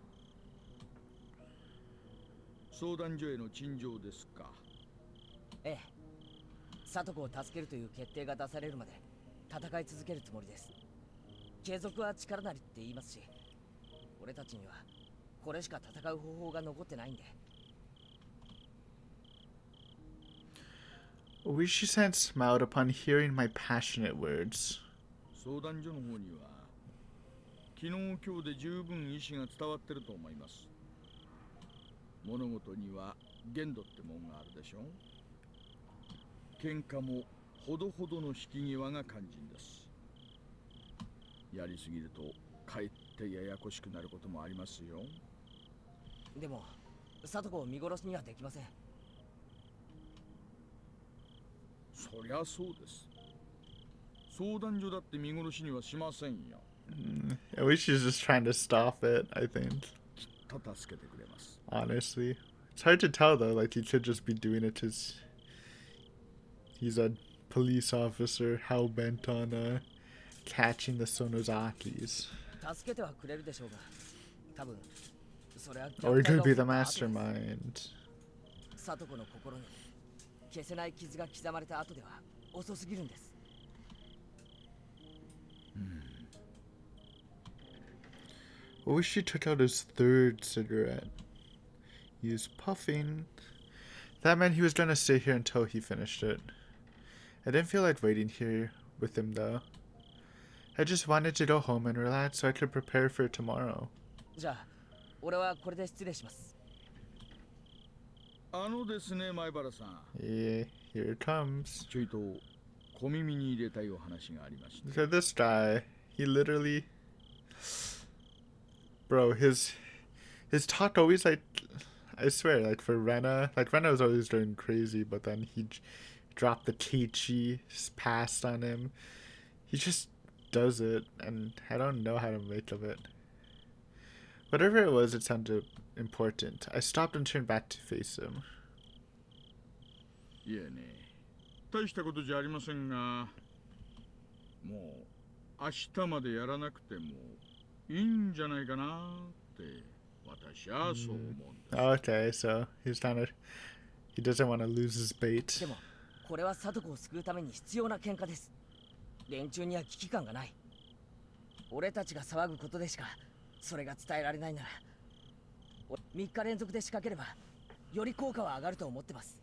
相談所への陳情ですか。ええ、里子を助けるという決定が出されるまで戦い続けるつもりです。継続は力なりって言いますし、俺たちにはこれしか戦う方法が残ってないんで。Oishi-san smiled upon hearing my passionate words. 相談所の方には昨日今日で十分意思が伝わってると思います。物事には限度ってもんがあるでしょ。喧嘩もほどほどの引き際が肝心です。やりすぎるとかえってややこしくなることもありますよ。でも里子を見殺しにはできません。そりゃそうです。相談所だって見殺しにはしませんよ。Oishi's just trying to stop it, I think. きっと助けてくれます。Honestly. It's hard to tell though, like he could just be doing it because he's a police officer hell bent on catching the Sonozakis. 助けてはくれるでしょうが、多分それは Or he could be the 虐待が起きた後です。 mastermind. 里子の心に消せない傷が刻まれた後では遅すぎるんです。Oishi took out his third cigarette. He was puffing. That meant he was going to stay here until he finished it. I didn't feel like waiting here with him though. I just wanted to go home and relax so I could prepare for tomorrow. じゃあ俺はこれで失礼します。ですね、前原さん。Yeah, here it comes. ちょいと小耳に入れたいお話がありまして。Look at this guy. He literally... Bro, his talk always like... I swear, like for Rena... Like Rena was always doing crazy, but then he dropped the Keiichi passed on him. He just does it, and I don't know how to make of it. Whatever it was, it sounded important. I stopped and turned back to face him. いえね、大したことじゃありませんが、もう明日までやらなくてもいいんじゃないかなって私はそう思うんです。Okay, so he's trying to... He doesn't want to lose his bait. でもこれは里子を救うために必要な喧嘩です。連中には危機感がない。俺たちが騒ぐことでしかそれが伝えられないなら、3日連続で仕掛ければより効果は上がると思ってます。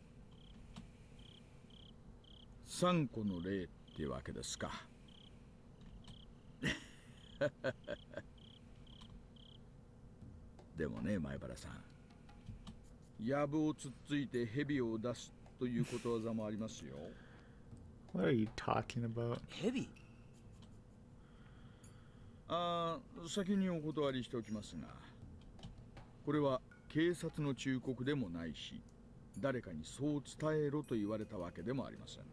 3個の例ってわけですか。でもね、前原さん、藪をつっついて蛇を出すということわざもありますよ。What are you talking about? 蛇？先にお断りしておきますが、これは警察の忠告でもないし、誰かにそう伝えろと言われたわけでもありません。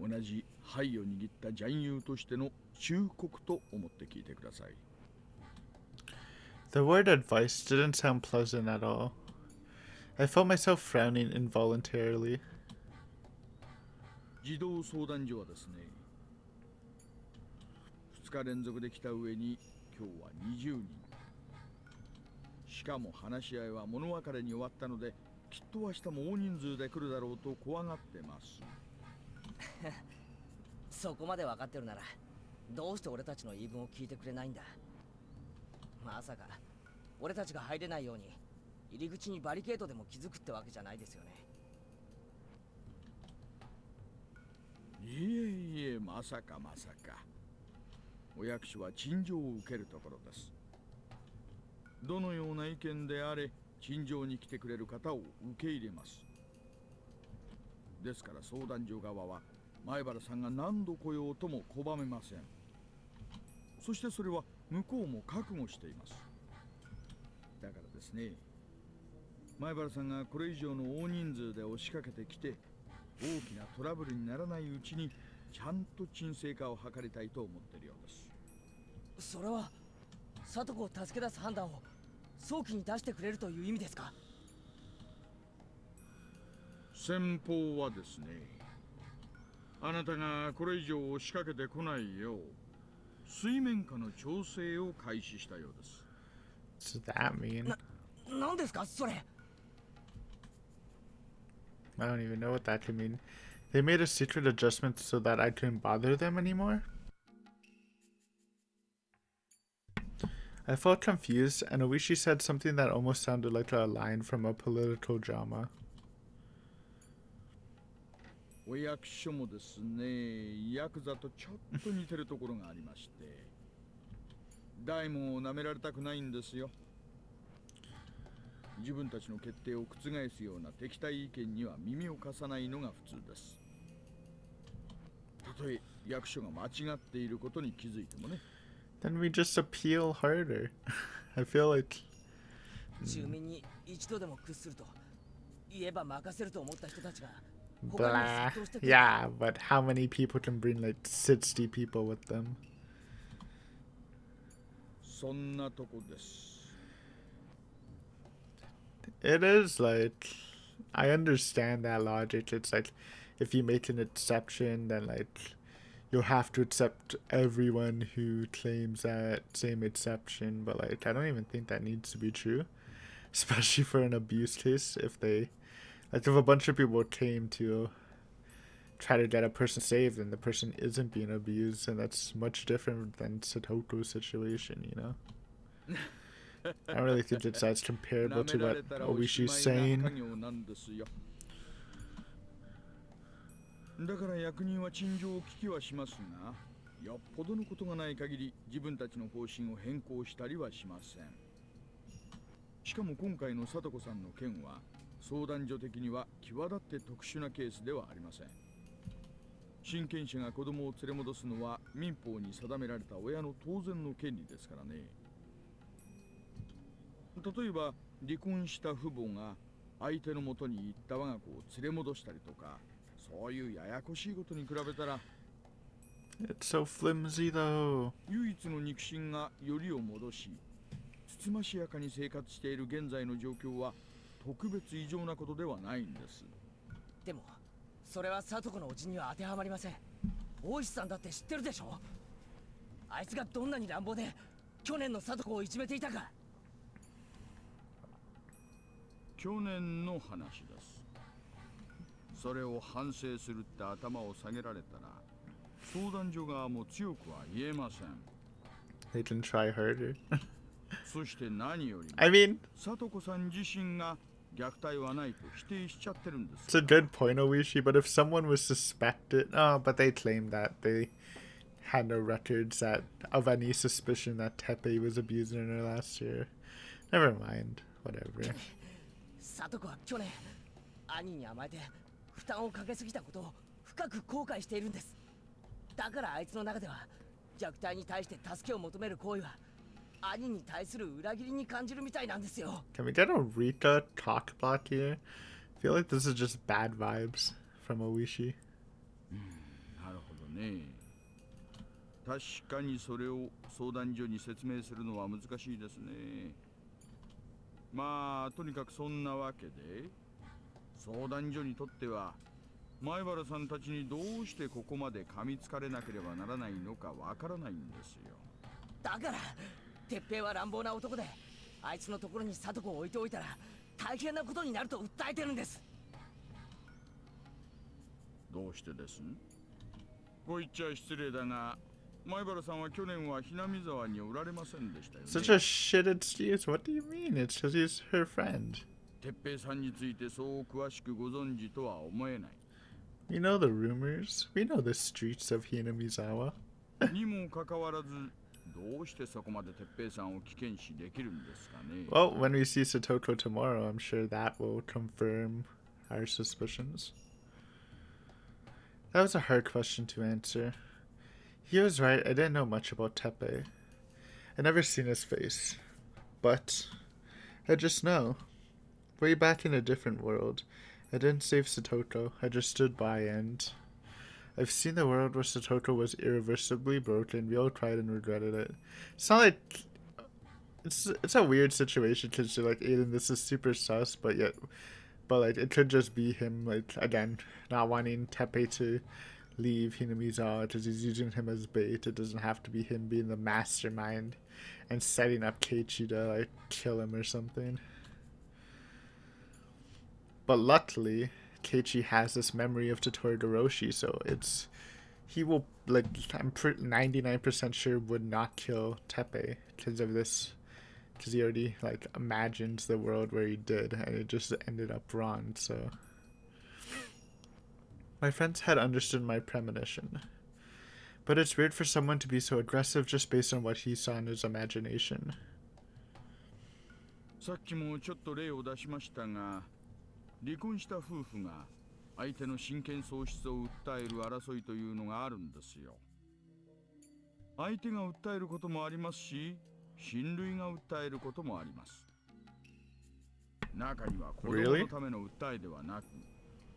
同じ牌を握ったジャンユーとしての忠告と思って聞いてください。The word advice didn't sound pleasant at all. I felt myself frowning involuntarily. 児童相談所はですね、2日連続で来た上に今日は20人。しかも話し合いは物別れに終わったので、きっと明日も大人数で来るだろうと怖がってます。そこまで分かってるならどうして俺たちの言い分を聞いてくれないんだ。まさか俺たちが入れないように入り口にバリケードでも築くってわけじゃないですよね。いえいえ、まさかまさか。お役所は陳情を受けるところです。どのような意見であれ陳情に来てくれる方を受け入れます。ですから相談所側は前原さんが何度来ようとも拒めません。そしてそれは向こうも覚悟しています。だからですね、前原さんがこれ以上の大人数で押しかけてきて大きなトラブルにならないうちにちゃんと沈静化を図りたいと思っているようです。それは里子を助け出す判断を早期に出してくれるという意味ですか？先方はですね、あなたがこれ以上押しかけてこないよう水面下の調整を開始したようです。What does that mean? なんですかそれ？ I don't even know what that could mean. They made a secret adjustment so that I couldn't bother them anymore? I felt confused, and Oishi said something that almost sounded like a line from a political drama. お役所もですね、ヤクザとちょっと似てるところがありまして、大門を舐められたくないんですよ。自分たちの決定を覆すような敵対意見には耳を貸さないのが普通です。たとえ役所が間違っていることに気づいてもね。Then we just appeal harder. I feel like... 住民に一度でも屈すると言えば任せると思った人たちが Blah. Yeah, but how many people can bring like 60 people with them? そんなとこです。It is like, I understand that logic. It's like, if you make an exception, then like, you'll have to accept everyone who claims that same exception. But like, I don't even think that needs to be true. Especially for an abuse case, if they... Like, if a bunch of people came to try to get a person saved and the person isn't being abused, and that's much different than Satoko's situation, you know? I don't really think it's as comparable to what Oishi's saying. だから役人は陳情を聞きはしますが、よっぽどのことがない限り自分たちの方針を変更したりはしません。しかも今回の聡子さんの件は相談所的には際立って特殊なケースではありません。親権者が子供を連れ戻すのは民法に定められた親の当然の権利ですからね。例えば離婚した父母が相手の元に行った我が子を連れ戻したりとか、そういうややこしいことに比べたら It's so flimsy though. 唯一の肉親がよりを戻しつつましやかに生活している現在の状況は特別異常なことではないんです。でもそれは聡子のおじには当てはまりません。大石さんだって知ってるでしょ。あいつがどんなに乱暴で去年の聡子をいじめていたか。去年の話です。それを反省するって頭を下げられたら相談所側も強くは言えません。 They can try harder. そして何より I mean, 聡子さん自身が虐待はないと否定しちゃってるんです。 it's a good point, Oishi, but if someone was suspected... Oh, but they claimed that they had no records that of any suspicion that Teppei was abusing her last year. Never mind. Whatever. 聡子は去年兄に甘えて負担をかけすぎたことを深く後悔しているんです。だからあいつの中では虐待に対して助けを求める行為は兄に対する裏切りに感じるみたいなんですよ。 Can we get a Rika talk block here? I feel like this is just bad vibes from Oishi. なるほどね。確かにそれを相談所に説明するのは難しいですね。まあとにかくそんなわけで相談所にとっては前原さんたちにどうしてここまで噛みつかれなければならないのかわからないんですよ。だから鉄平は乱暴な男であいつのところに聡子を置いておいたら大変なことになると訴えてるんです。どうしてです？こう言っちゃ失礼だが前原さんは去年はひなみ沢におられませんでしたよね。 Such a shit excuse. What do you mean? It's because he's her friend. 鉄平さんについてそう詳しくご存知とは思えない。We know the rumors. We know the streets of Hinamizawa. にもかかわらずどうしてそこまで鉄平さんを危険視できるんですかね。 Well, when we see Satoko tomorrow, I'm sure that will confirm our suspicions. That was a hard question to answer. He was right, I didn't know much about Teppei. I never seen his face. But I just know. Way back in a different world, I didn't save Satoko, I just stood by and... I've seen the world where Satoko was irreversibly broken. We all cried and regretted it. It's not like... It's a weird situation because you're like, Aiden, this is super sus, but like, it could just be him, like, again, not wanting Teppei to leave Hinamizawa because he's using him as bait. It doesn't have to be him being the mastermind and setting up Keiichi to, like, kill him or something. But luckily, Keiichi has this memory of Higurashi, so he will, like, I'm 99% sure would not kill Teppei because of this, because he already, like, imagines the world where he did, and it just ended up wrong. So my friends had understood my premonition, but it's weird for someone to be so aggressive just based on what he saw in his imagination. さっきもちょっと例を出しましたが、離婚した夫婦が相手の親権喪失を訴える争いというのがあるんですよ。相手が訴えることもありますし、親類が訴えることもあります。中には子供のための訴えではなく、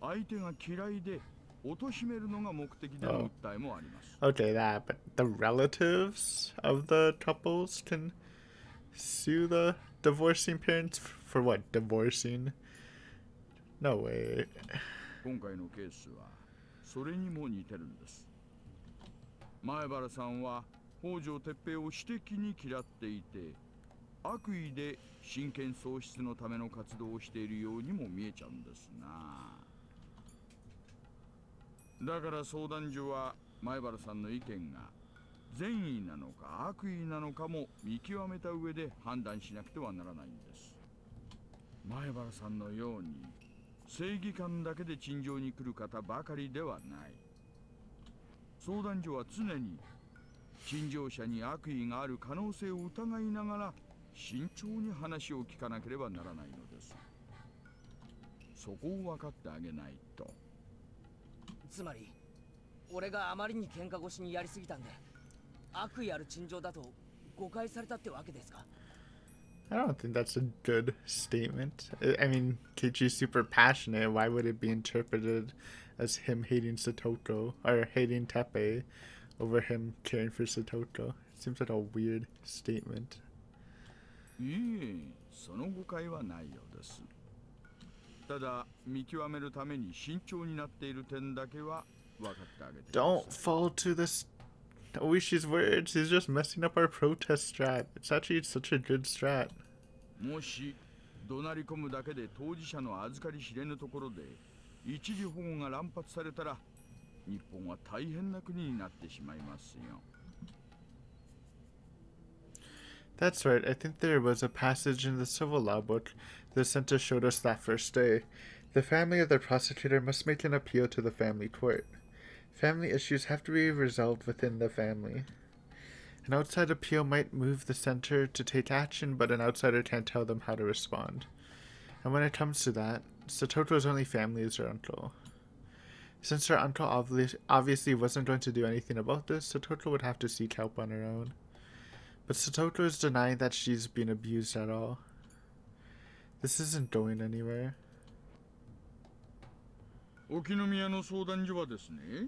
相手が嫌いで貶めるのが目的での訴えもあります。Okay, that, but the relatives of the couples can sue the divorcing parents for what? Divorcing? No way. 今回のケースはそれにも似てるんです。前原さんは北条哲平を私的に嫌っていて、悪意で親権喪失のための活動をしているようにも見えちゃうんですな。だから相談所は前原さんの意見が善意なのか悪意なのかも見極めた上で判断しなくてはならないんです。前原さんのように正義感だけで陳情に来る方ばかりではない。相談所は常に陳情者に悪意がある可能性を疑いながら慎重に話を聞かなければならないのです。そこを分かってあげないと。つまり俺があまりに喧嘩越しにやりすぎたんで悪意ある陳情だと誤解されたってわけですか？ I don't think that's a good statement. I mean, Keiichi's super passionate. Why would it be interpreted as him hating Satoko or hating Teppei over him caring for Satoko? It seems like a weird statement. いえ、その誤解はないようです。ただ見極めるために慎重になっている点だけは分かってあげてください。Don't fall to this Oishi's words. He's just messing up our protest strat. It's actually such a good strat. もし怒鳴り込むだけで当事者の預かり知れぬところで一時保護が乱発されたら日本は大変な国になってしまいますよ。That's right. I think there was a passage in the civil law book the center showed us that first day. The family of the prosecutor must make an appeal to the family court. Family issues have to be resolved within the family. An outside appeal might move the center to take action, but an outsider can't tell them how to respond. And when it comes to that, Satoto's only family is her uncle. Since her uncle obviously wasn't going to do anything about this, Satoto would have to seek help on her own. But Satoto is denying that she's been abused at all. This isn't going anywhere. 沖宮の相談所はですね、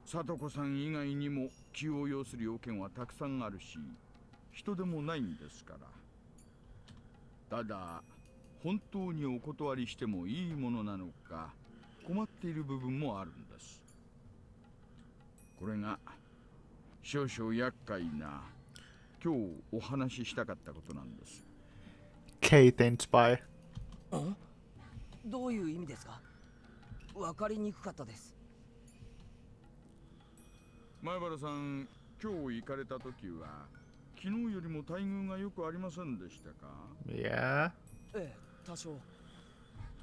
聡子さん以外にも気を要する要件はたくさんあるし、人でもないんですから。ただ、本当にお断りしてもいいものなのか困っている部分もあるんです。これが少々厄介な今日お話ししたかったことなんです。K, thanks, bye. どういう意味ですか？わかりにくかったです。前原さん、今日行かれた時は昨日よりも待遇がよくありませんでしたか？ Yeah? ええ、多少。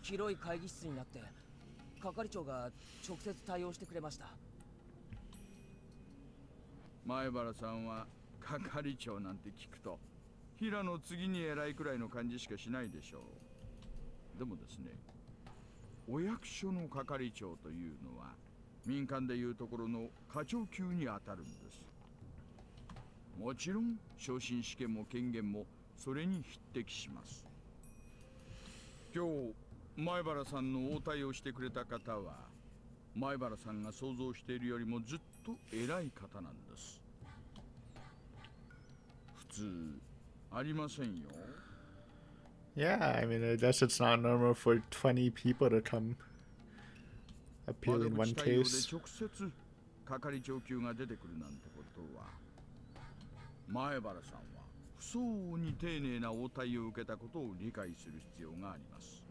広い会議室になって係長が直接対応してくれました。前原さんは係長なんて聞くと平の次に偉いくらいの感じしかしないでしょう。でもですね、お役所の係長というのは民間でいうところの課長級に当たるんです。もちろん昇進試験も権限もそれに匹敵します。今日前原さんの応対をしてくれた方は前原さんが想像しているよりもずっと偉い方なんです。普通ありませんよ。Yeah, I mean, I guess it's not normal for 20 people to come appeal in one case. 直接係長級が出てくるなんてことは、前原さんは不相応に丁寧な応対を受けたことを理解する必要があります。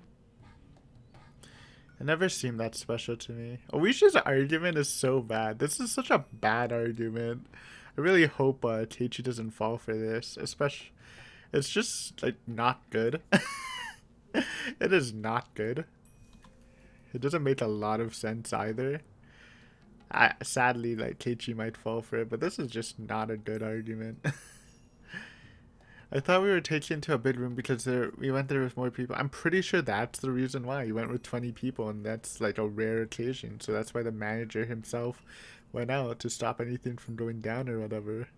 It never seemed that special to me. Oishi's argument is so bad. This is such a bad argument. I really hope Teichi doesn't fall for this. Especially, it's just like not good. It is not good. It doesn't make a lot of sense either. Sadly, like Teichi might fall for it, but this is just not a good argument. I thought we were taken to a big room because we went there with more people. I'm pretty sure that's the reason why. You went with 20 people, and that's like a rare occasion. So that's why the manager himself went out to stop anything from going down or whatever.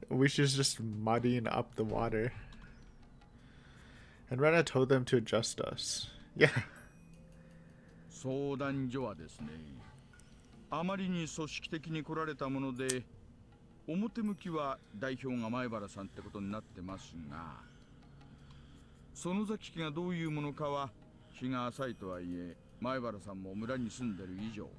Which is just muddying up the water. And Rena told them to adjust us. Yeah. 相談所はですね、あまりに組織的に来られたもので、表向きは代表が前原さんってことになってますが、園崎家がどういうものかは日が浅いとはいえ、前原さんも村に住んでる以上、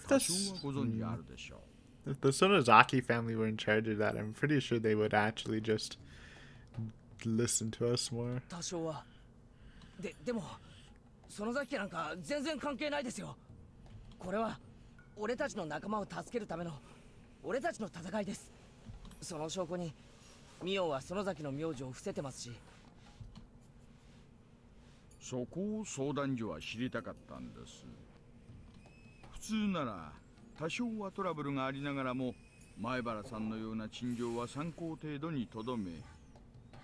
多少はご存知あるでしょう。If the Sonozaki family were in charge of that, I'm pretty sure they would actually just listen to us more. 多少は。でも、園崎家なんか全然関係ないですよ。これは俺たちの仲間を助けるための俺たちの戦いです。その証拠にミオンは園崎の名字を伏せてますし。そこを相談所は知りたかったんです。普通なら多少はトラブルがありながらも前原さんのような陳情は参考程度にとどめ、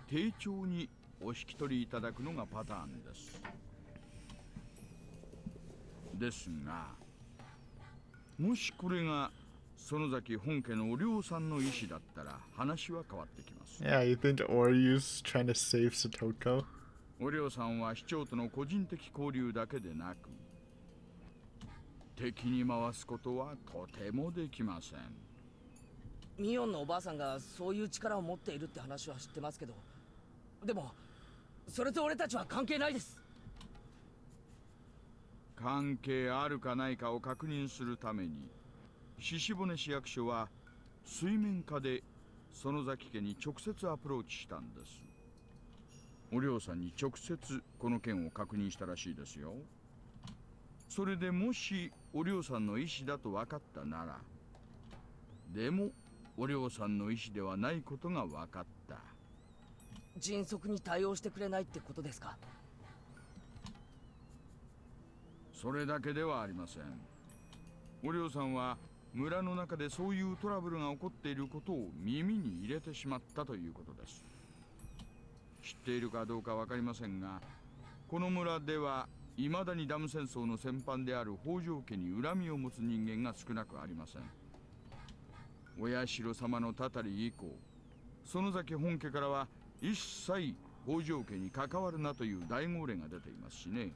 丁重にお引き取りいただくのがパターンです。ですが、もしこれが園崎本家のお寮さんの意思だったら話は変わってきます。Yeah, you think Oryu's trying to save Satoko? お寮さんは市長との個人的交流だけでなく、敵に回すことはとてもできません。ミオンのおばあさんがそういう力を持っているって話は知ってますけど、でもそれと俺たちは関係ないです。関係あるかないかを確認するために鹿骨市役所は水面下で園崎家に直接アプローチしたんです。お寮さんに直接この件を確認したらしいですよ。それでもしお寮さんの意思だと分かったなら、でもお寮さんの意思ではないことが分かった。迅速に対応してくれないってことですか？それだけではありません。お寮さんは村の中でそういうトラブルが起こっていることを耳に入れてしまったということです。知っているかどうかわかりませんが、この村では未だにダム戦争の戦犯である北条家に恨みを持つ人間が少なくありません。お社様のたたり以降、園崎本家からは一切北条家に関わるなという大号令が出ていますしね。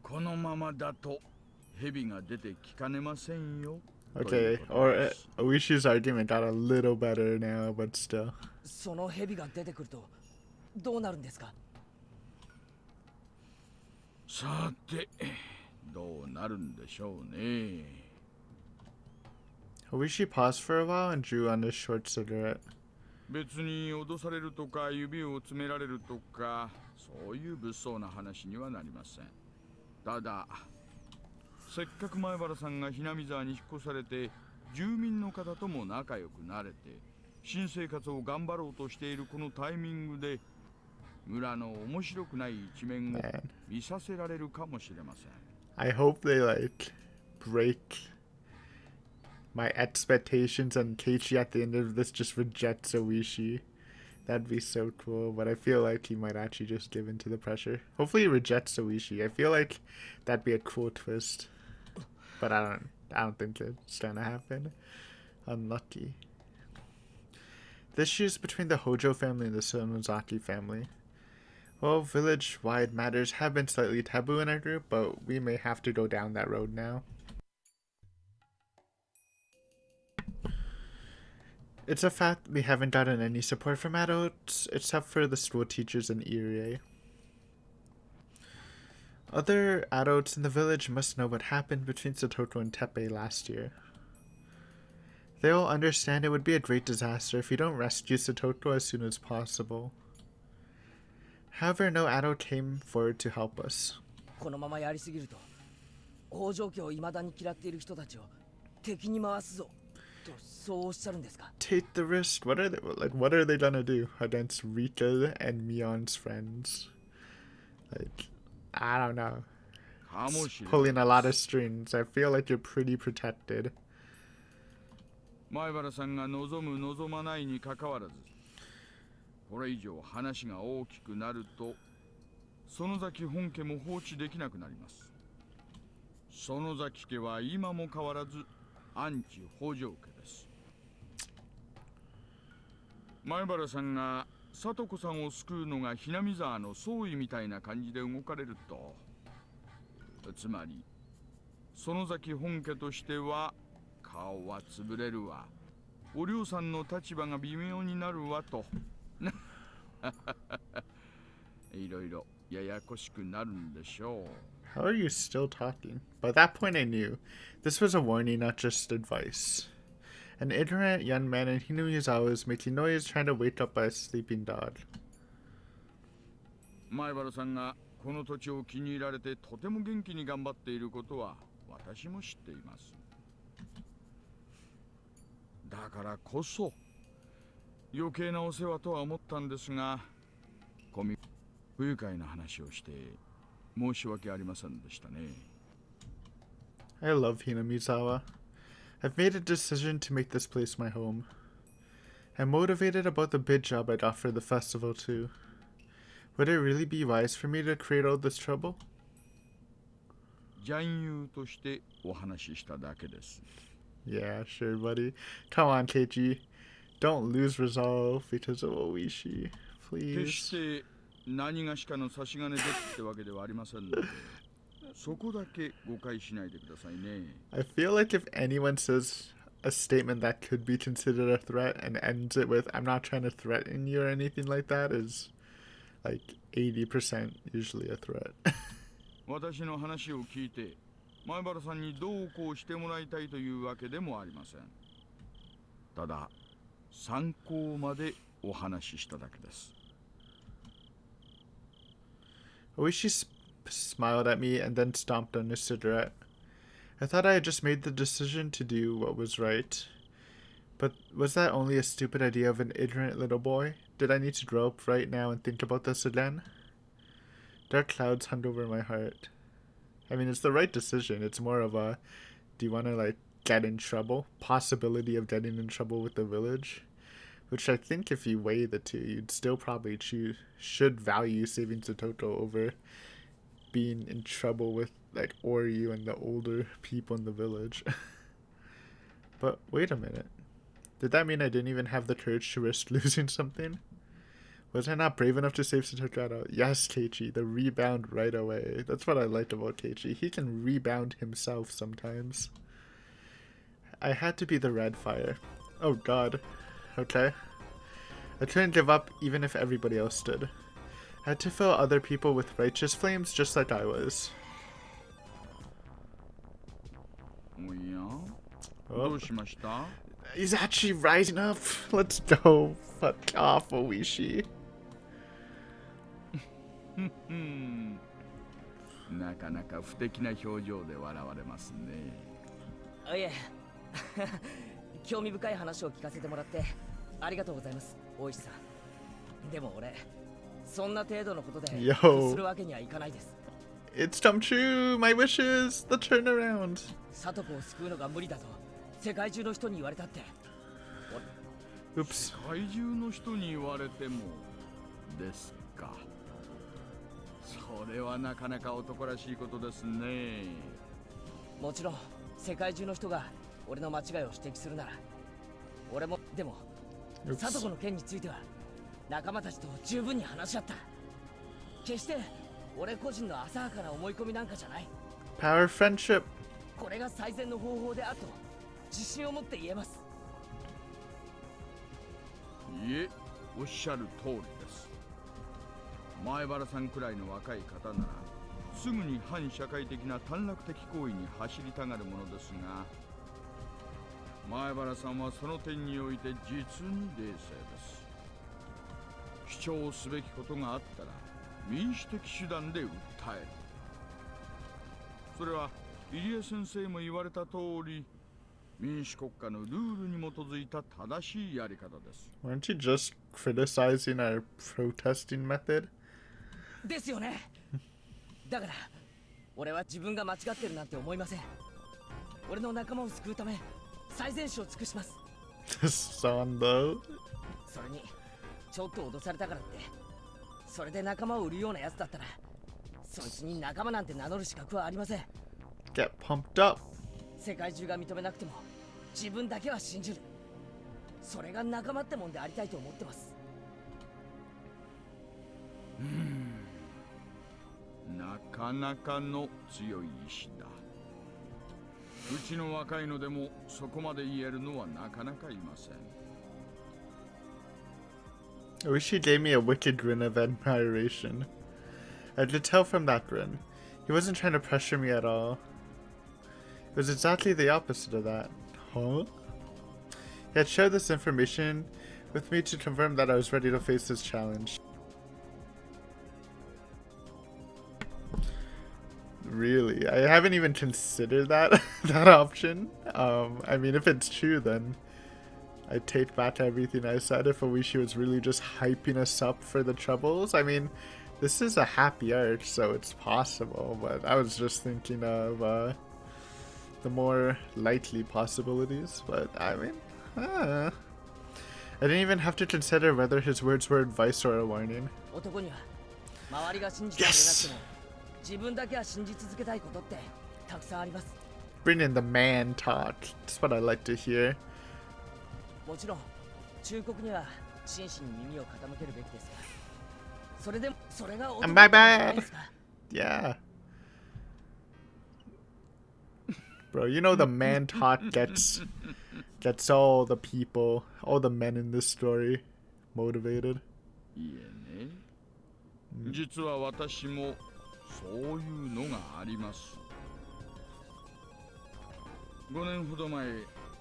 このままだと蛇が出てきかねませんよ。Okay, or Oishi's argument got a little better now, but still. その蛇が出てくるとどうなるんですか？さて、どうなるんでしょうね。Oishi paused for a while and drew on his short cigarette. 別に脅されるとか指を詰められるとか、そういう物騒な話にはなりません。ただ、せっかく前原さんがひなみ沢に引っ越されて住民の方とも仲良くなれて新生活を頑張ろうとしているこのタイミングで村の面白くない一面を見させられるかもしれません。I hope they like break my expectations and Keiichi at the end of this just rejects Oishi. That'd be so cool, but I feel like he might actually just give in to the pressure. Hopefully he rejects Oishi. I feel like that'd be a cool twist. But I don't think it's gonna happen. Unlucky. The issues between the Hojo family and the Sonozaki family. Well, village-wide matters have been slightly taboo in our group, but we may have to go down that road now. It's a fact we haven't gotten any support from adults, except for the school teachers in Irie. Other adults in the village must know what happened between Satoko and Teppei last year. They will understand it would be a great disaster if we don't rescue Satoko as soon as possible. However, no adult came forward to help us. このままやりすぎると北条家を未だに嫌っている人たちを敵に回すぞとそうおっしゃるんですか。 Take the risk. What are they gonna do against Rika and Mion's friends? Like, I don't know. かもしれない Pulling a lot of strings. I feel like you're pretty protected. 前原さんが望む望まないにかかわらず、これ以上話が大きくなると園崎本家も放置できなくなります。園崎家は今も変わらずアンチ北条家です。前原さんが聡子さんを救うのがひなみ沢の総意みたいな感じで動かれると、つまり園崎本家としては顔は潰れるわ、お涼さんの立場が微妙になるわといろいろややこしくなるんでしょう。 How are you still talking? By that point I knew. This was a warning, not just advice. An ignorant young man in Hinamizawa was making noise trying to wake up a sleeping dog. 前原さんがこの土地を気に入られてとても元気に頑張っていることは私も知っています。だからこそ余計なお世話とは思ったんですが、不愉快な話をして申し訳ありませんでしたね。 I love Hinamizawa. I've made a decision to make this place my home. I'm motivated about the bid job I got for the festival too. Would it really be wise for me to create all this trouble? ジャンユーとしてお話ししただけです。 Yeah, sure, buddy. Come on, Keiichi. Don't lose resolve because of Oishi. 決 Please. して何がしかの差し金でってわけではありませんので、そこだけ誤解しないでくださいね。 I feel like if anyone says a statement that could be considered a threat and ends it with, I'm not trying to threaten you or anything like that, is like 80% usually a threat. 私の話を聞いて前原さんにどうこうしてもらいたいというわけでもありません。ただ参考までお話ししただけです。 Oishi smiled at me and then stomped on his cigarette. I thought I had just made the decision to do what was right. But was that only a stupid idea of an ignorant little boy? Did I need to grow up right now and think about this again? Dark clouds hung over my heart. I mean, it's the right decision. It's more of a, do you want to, like, get in trouble? Possibility of getting in trouble with the village? Which I think if you weigh the two, you'd still probably should value saving Satoto over being in trouble with, like, Oryu and the older people in the village. But wait a minute. Did that mean I didn't even have the courage to risk losing something? Was I not brave enough to save Satoto? Yes, Keiichi, the rebound right away. That's what I liked about Keiichi. He can rebound himself sometimes. I had to be the red fire. Oh god. Okay. I couldn't give up even if everybody else did. I had to fill other people with righteous flames just like I was. おや、 Oh. どうしました？ He's actually rising up. Let's go. Fuck off, Oishi. なかなか不敵な表情で笑われますね。あ、いえ興味深い話を聞かせてもらってありがとうございます、大石さん。でも俺そんな程度のことで屈するわけにはいかないです。 It's come true. My wishes. The turnaround. 聡子を救うのが無理だと世界中の人に言われたって。 Oops. 世界中の人に言われてもですか。それはなかなか男らしいことですね。もちろん世界中の人が俺の間違いを指摘するなら俺も。でも聡子の件については仲間たちと十分に話し合った。決して俺個人の浅はかな思い込みなんかじゃない。 Power of friendship. これが最善の方法であると自信を持って言えます。いえ、おっしゃる通りです。前原さんくらいの若い方ならすぐに反社会的な短絡的行為に走りたがるものですが、前原さんはその点において実に冷静です。主張すべきことがあったら民主的手段で訴える。それは入江先生も言われた通り、民主国家のルールに基づいた正しいやり方です。Weren't you just criticizing our protesting method? ですよね。だから俺は自分が間違ってるなんて思いません。俺の仲間を救うため最善手を尽くします。This song though. それにちょっと脅されたからってそれで仲間を売るようなやつだったらそいつに仲間なんて名乗る資格はありません。 Get pumped up. 世界中が認めなくても自分だけは信じる。それが仲間ってもんでありたいと思ってます。なかなかの強い意志だ。うちの若いのでもそこまで言えるのはなかなかいません。 I wish he gave me a wicked grin of admiration. I could tell from that grin. He wasn't trying to pressure me at all. It was exactly the opposite of that. Huh? He had shared this information with me to confirm that I was ready to face this challenge. Really? I haven't even considered that that option. I mean, if it's true, then I take back everything I said. If Oishi was really just hyping us up for the troubles, I mean, this is a happy arc, so it's possible. But I was just thinking of the more likely possibilities. But I mean, I didn't even have to consider whether his words were advice or a warning. Yes! Bring in the man talk. That's what I like to hear. My bad. Yeah. Bro, you know the man talk gets all the people, all the men in this story motivated. 実は私もそういうのがあります。5年ほど前、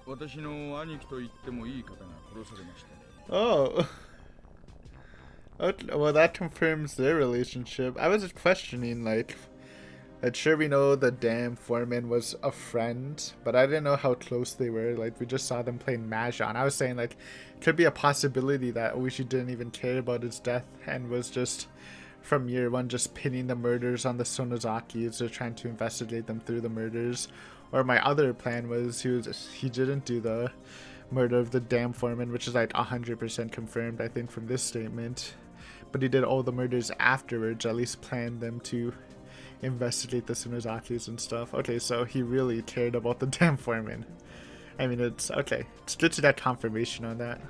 私の兄貴と言ってもいい方が殺されましたね。Oh. Okay, well, that confirms their relationship. I was questioning, like, sure we know the damn foreman was a friend, but I didn't know how close they were. Like, we just saw them playing Mahjong. I was saying, like, could be a possibility that Oishi didn't even care about his death and was just, from year one, just pinning the murders on the Sonozakis or trying to investigate them through the murders. Or my other plan was he didn't do the murder of the damn foreman, which is like 100% confirmed, I think, from this statement. But he did all the murders afterwards, at least planned them to investigate the Sunozakis and stuff. Okay, so he really cared about the damn foreman. I mean, it's okay. It's good to get confirmation on that.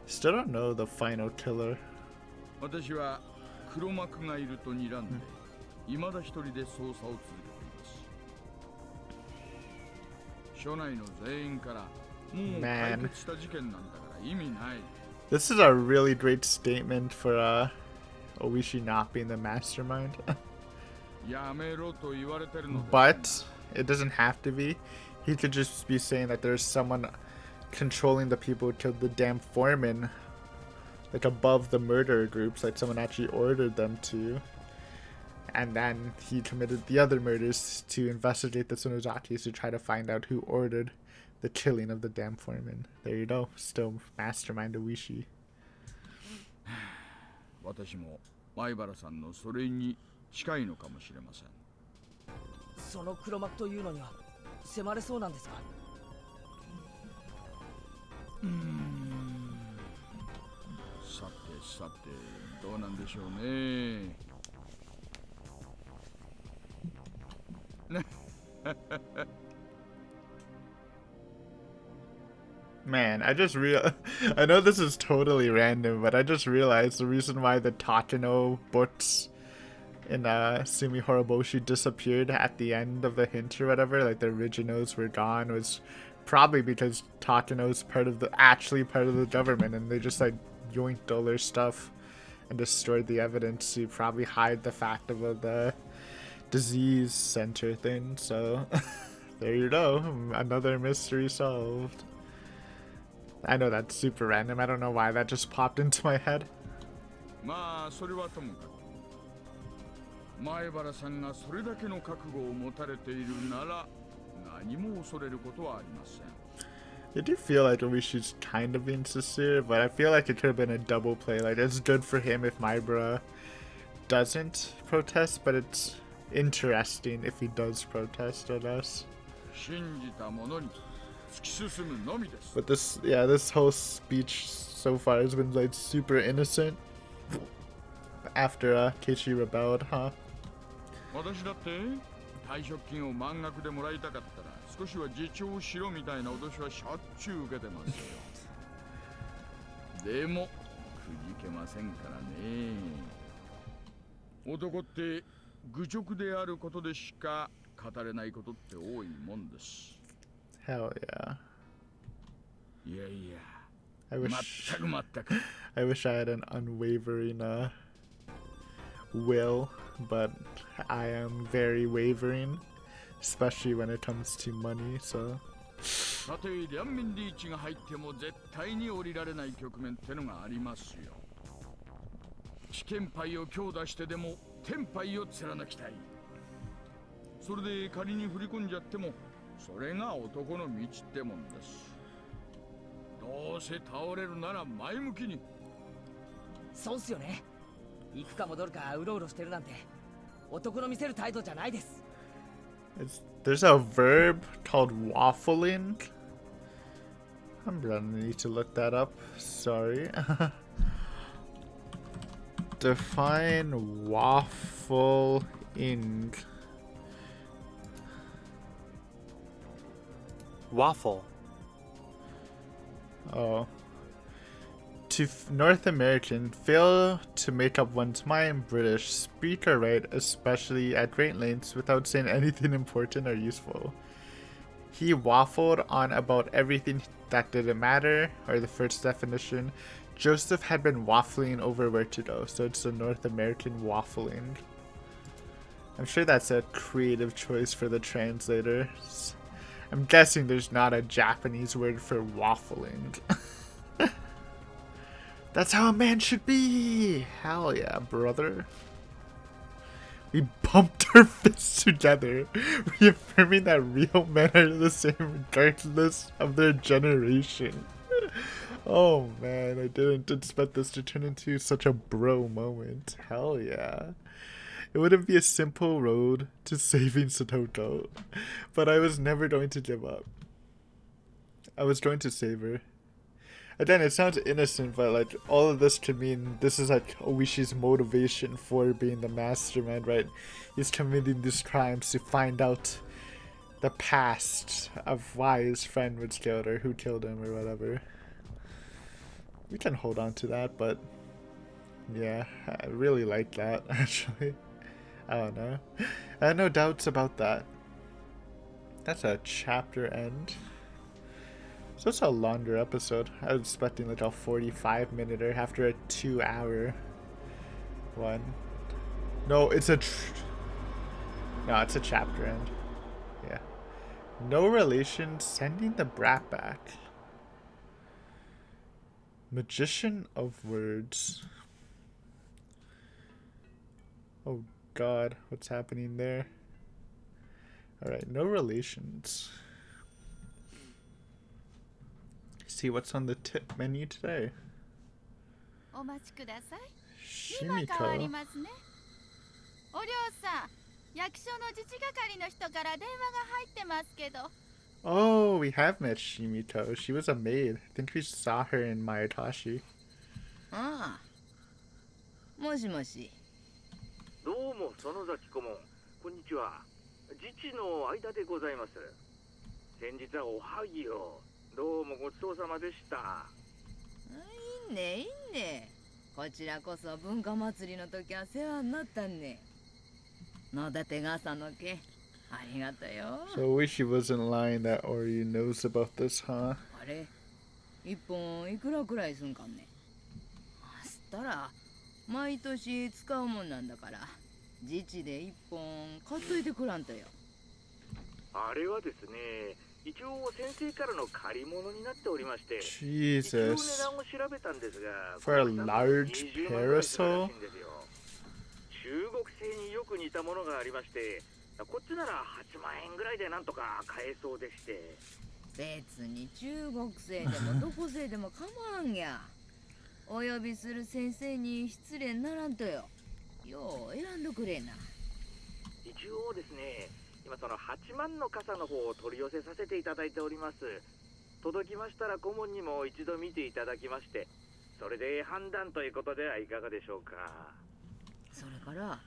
Still don't know the final killer. 私は黒幕がいると睨んで、未だ一人で捜査を続けています。署内の全員からもう解決した事件なんだから意味ない。This is a really great statement for Oishi not being the mastermind. やめろと言われてるのです。But it doesn't have to be. He could just be saying that there's someone controlling the people who killed the damn foreman, like above the murder groups, like someone actually ordered them to, and then he committed the other murders to investigate the Sonozakis to try to find out who ordered the killing of the damn foreman. There you go, still mastermind Oishi. 私も前原さんのそれに近いのかもしれません。その黒幕というのには迫れそうなんですか？さてさてどうなんでしょうね。Man, I know this is totally random, but I just realized the reason why the Takano books in Sumi Horoboshi disappeared at the end of the hint or whatever, like the originals were gone, was probably because Takano's actually part of the government, and they just like yoinked all their stuff and destroyed the evidence to probably hide the fact about the disease center thing. So there you go, another mystery solved. I know that's super random. I don't know why that just popped into my head. まあそれはともかく前原さんがそれだけの覚悟を持たれているなら何も恐れることはありません。 I do feel like Oishi's kind of being sincere, but I feel like it could have been a double play. Like, it's good for him if Maibara doesn't protest, but it's interesting if he does protest at us. 信じた者に突き進むのみです。 But this, yeah, this whole speech so far has been like super innocent. After Keiichi rebelled, huh? 私だって退職金を満額でもらいたかったら少しは自重しろみたいな脅しはしょっちゅう受けてますよ。でもくじけませんからね。男って愚直であることでしか語れないことって多いもんです。 Hell yeah. いやいや I 全 wish く全く I wish I had an unwavering will, but I am very wavering, especially when it comes to money, so たとえ両面リーチが入っても絶対に降りられない局面ってのがありますよ。危険牌を強打してでも天牌を貫きたい。それで仮に振り込んじゃってもそれが男の道ってもんです。どうせ倒れるなら前向きに。そうっすよね。行くか戻るかうろうろしてるなんて男の見せる態度じゃないです。 there's a verb called waffling. I'm gonna need to look that up. Sorry. Define waffling. Waffle. Oh. To North American, fail to make up one's mind. British, speak or write, especially at great lengths, without saying anything important or useful. He waffled on about everything that didn't matter, or the first definition. Joseph had been waffling over where to go, so it's the North American waffling. I'm sure that's a creative choice for the translators. I'm guessing there's not a Japanese word for waffling. That's how a man should be! Hell yeah, brother. We bumped our fists together, reaffirming that real men are the same regardless of their generation. Oh man, I didn't expect this to turn into such a bro moment. Hell yeah. It wouldn't be a simple road to saving Satoko, but I was never going to give up. I was going to save her. Again, it sounds innocent, but like all of this could mean this is like Oishi's motivation for being the mastermind, right? He's committing these crimes to find out the past of why his friend was killed or who killed him or whatever. We can hold on to that, but yeah, I really like that actually. I don't know. I had no doubts about that. That's a chapter end. So it's a longer episode. I was expecting like a 45-minute after a 2-hour one. No, it's a no, it's a chapter end. Yeah. No relation, sending the brat back. Magician of words. Oh god, what's happening there? Alright, no relations. See what's on the tip menu today. Shimiko. Oh, we have met Shimiko. She was a maid. I think we saw her in Mayatashi. Ah. もしもし。どうも園崎顧問、こんにちは。自治の間でございます。先日はおはぎを。どうもごちそうさまでした。いいねいいね。こちらこそ文化祭りの時は世話になったね。野立が朝のけ、ありがとよ。So I wish she wasn't lying that Ori knows about this, huh? あれ、一本いくらくらいすんかね。そしたら毎年使うもんなんだから、自治で一本買っといてくらんとよ。あれはですね、一応先生からの借り物になっておりまして、一応値 Jesus. 段を調べたんですが、 For a large 20万ぐらいするら parasol? しいんですよ。中国製によく似たものがありまして、こっちなら8万円ぐらいでなんとか買えそうでして。別に中国製でもどこ製でも構わんや。お呼びする先生に失礼ならんとよ。よう選んどくれな。一応ですね、今その8万の傘の方を取り寄せさせていただいております。届きましたら顧問にも一度見ていただきまして、それで判断ということではいかがでしょうか。それから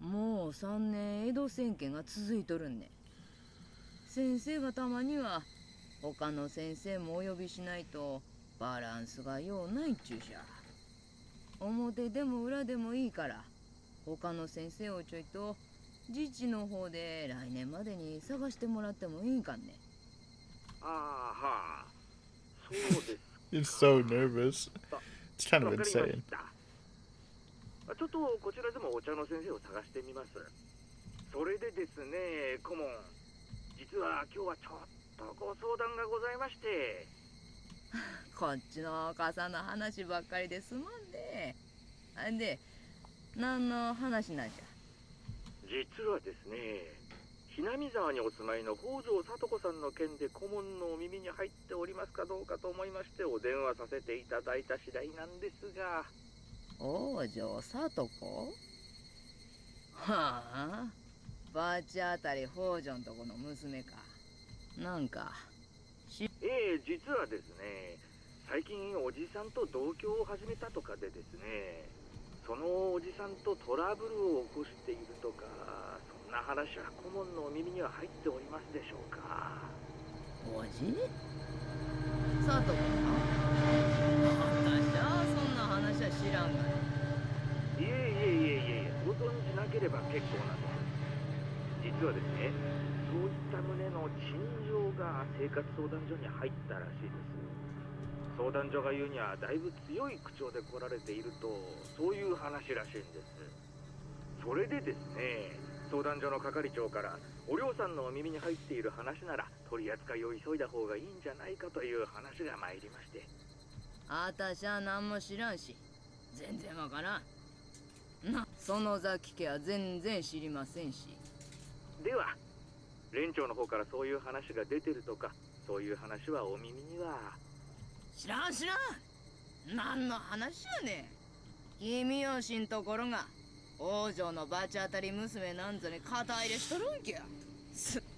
もう3年江戸政権が続いとるんね。先生がたまには他の先生もお呼びしないとバランスがようないっちゅうしゃ。表でも裏でもいいから他の先生をちょいと自治の方で来年までに探してもらってもいいかんね。ああ、はあ、そうですか。 He's so nervous. It's kind of わかりま insane. した。ちょっとこちらでもお茶の先生を探してみます。それでですね、顧問、実は今日はちょっとご相談がございまして。こっちの傘の話ばっかりですまんで。あんで何の話なんじゃ。実はですね、ひなみ沢にお住まいの北条聡子さんの件で顧問のお耳に入っておりますかどうかと思いましてお電話させていただいた次第なんですが。北条聡子？はあ、バーチあたり北条んとこの娘か。なんか実はですね、最近おじさんと同居を始めたとかでですね、そのおじさんとトラブルを起こしているとか、そんな話は顧問のお耳には入っておりますでしょうか。おじ？聡子か？私はそんな話は知らんがな。いえ、ご存じなければ結構なんです。実はですね、そういった旨の陳情が生活相談所に入ったらしいです。相談所が言うにはだいぶ強い口調で来られていると、そういう話らしいんです。それでですね、相談所の係長からお涼さんのお耳に入っている話なら取り扱いを急いだ方がいいんじゃないかという話が参りまして。あたしは何も知らんし全然わからん。園崎家は全然知りませんし。では連長の方からそういう話が出てるとか、そういう話はお耳には。知らん。何の話やねん。君よしんところが王女のバチ当たり娘なんぞに肩入れしとるんきゃ。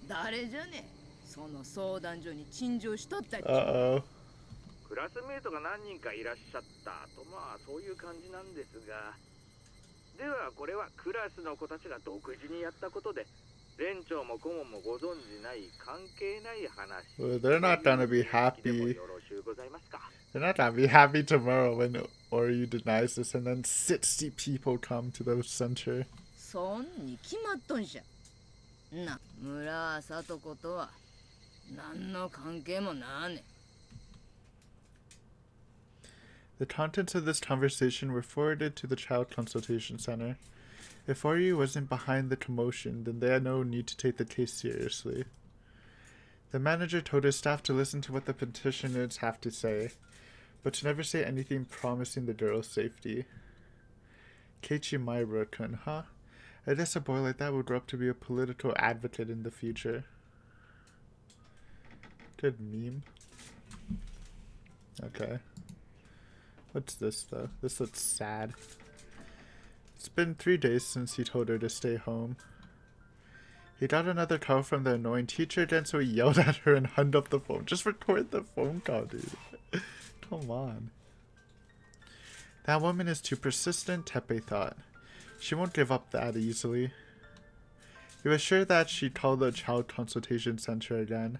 誰じゃねえ、その相談所に陳情しとったっち。クラスメートが何人かいらっしゃったと、まあそういう感じなんですが。ではこれはクラスの子たちが独自にやったことで、連長も顧問もご存じない関係ない話。 Well, they're not gonna be happy. よろしゅうございますか。 They're not gonna be happy tomorrow when Oryu denies this and then 60 people come to the center. そんに決まっとんじゃ。な、村里子とは何の関係もなね。The contents of this conversation were forwarded to the Child Consultation Center. If Oryu wasn't behind the commotion, then they had no need to take the case seriously. The manager told his staff to listen to what the petitioners have to say, but to never say anything promising the girl's safety. Keiichi Maibara-kun, huh? I guess a boy like that would grow up to be a political advocate in the future. Good meme. Okay. What's this, though? This looks sad. It's been 3 days since he told her to stay home. He got another call from the annoying teacher again, so he yelled at her and hung up the phone. Just record the phone call, dude. Come on. That woman is too persistent, Teppei thought. She won't give up that easily. He was sure that she'd call the Child Consultation Center again.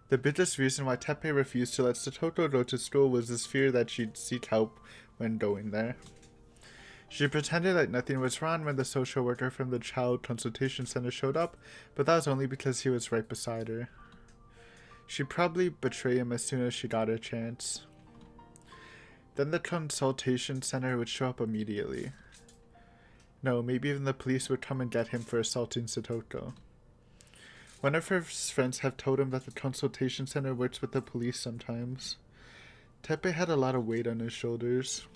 The biggest reason why Teppei refused to let Satoko go to school was his fear that she'd seek help when going there. She pretended like nothing was wrong when the social worker from the Child Consultation Center showed up, but that was only because he was right beside her. She'd probably betray him as soon as she got a chance. Then the consultation center would show up immediately. No, maybe even the police would come and get him for assaulting Satoko. One of her friends have told him that the consultation center works with the police sometimes. Teppei had a lot of weight on his shoulders.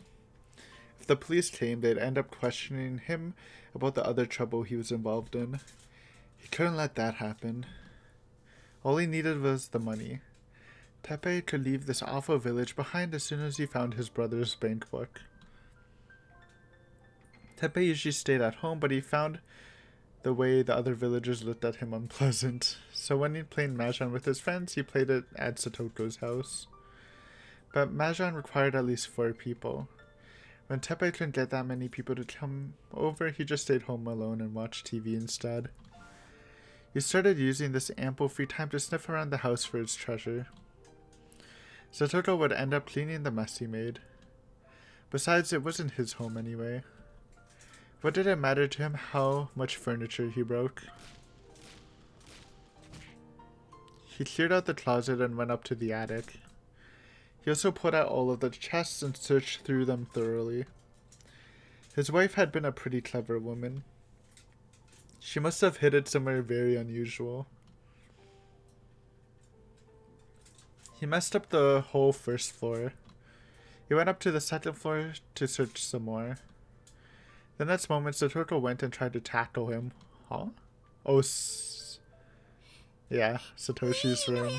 If the police came, they'd end up questioning him about the other trouble he was involved in. He couldn't let that happen. All he needed was the money. Teppei could leave this awful village behind as soon as he found his brother's bank book. Teppei usually stayed at home, but he found the way the other villagers looked at him unpleasant. So when he played Mahjong with his friends, he played it at Satoko's house. But Mahjong required at least 4 people. When Teppei couldn't get that many people to come over, he just stayed home alone and watched TV instead. He started using this ample free time to sniff around the house for its treasure. Satoko would end up cleaning the mess he made. Besides, it wasn't his home anyway. What did it matter to him how much furniture he broke? He cleared out the closet and went up to the attic. He also pulled out all of the chests and searched through them thoroughly. His wife had been a pretty clever woman. She must have hid it somewhere very unusual. He messed up the whole first floor. He went up to the second floor to search some more. The next moment, Satoko went and tried to tackle him. Huh? Oh, yeah, Satoshi's room.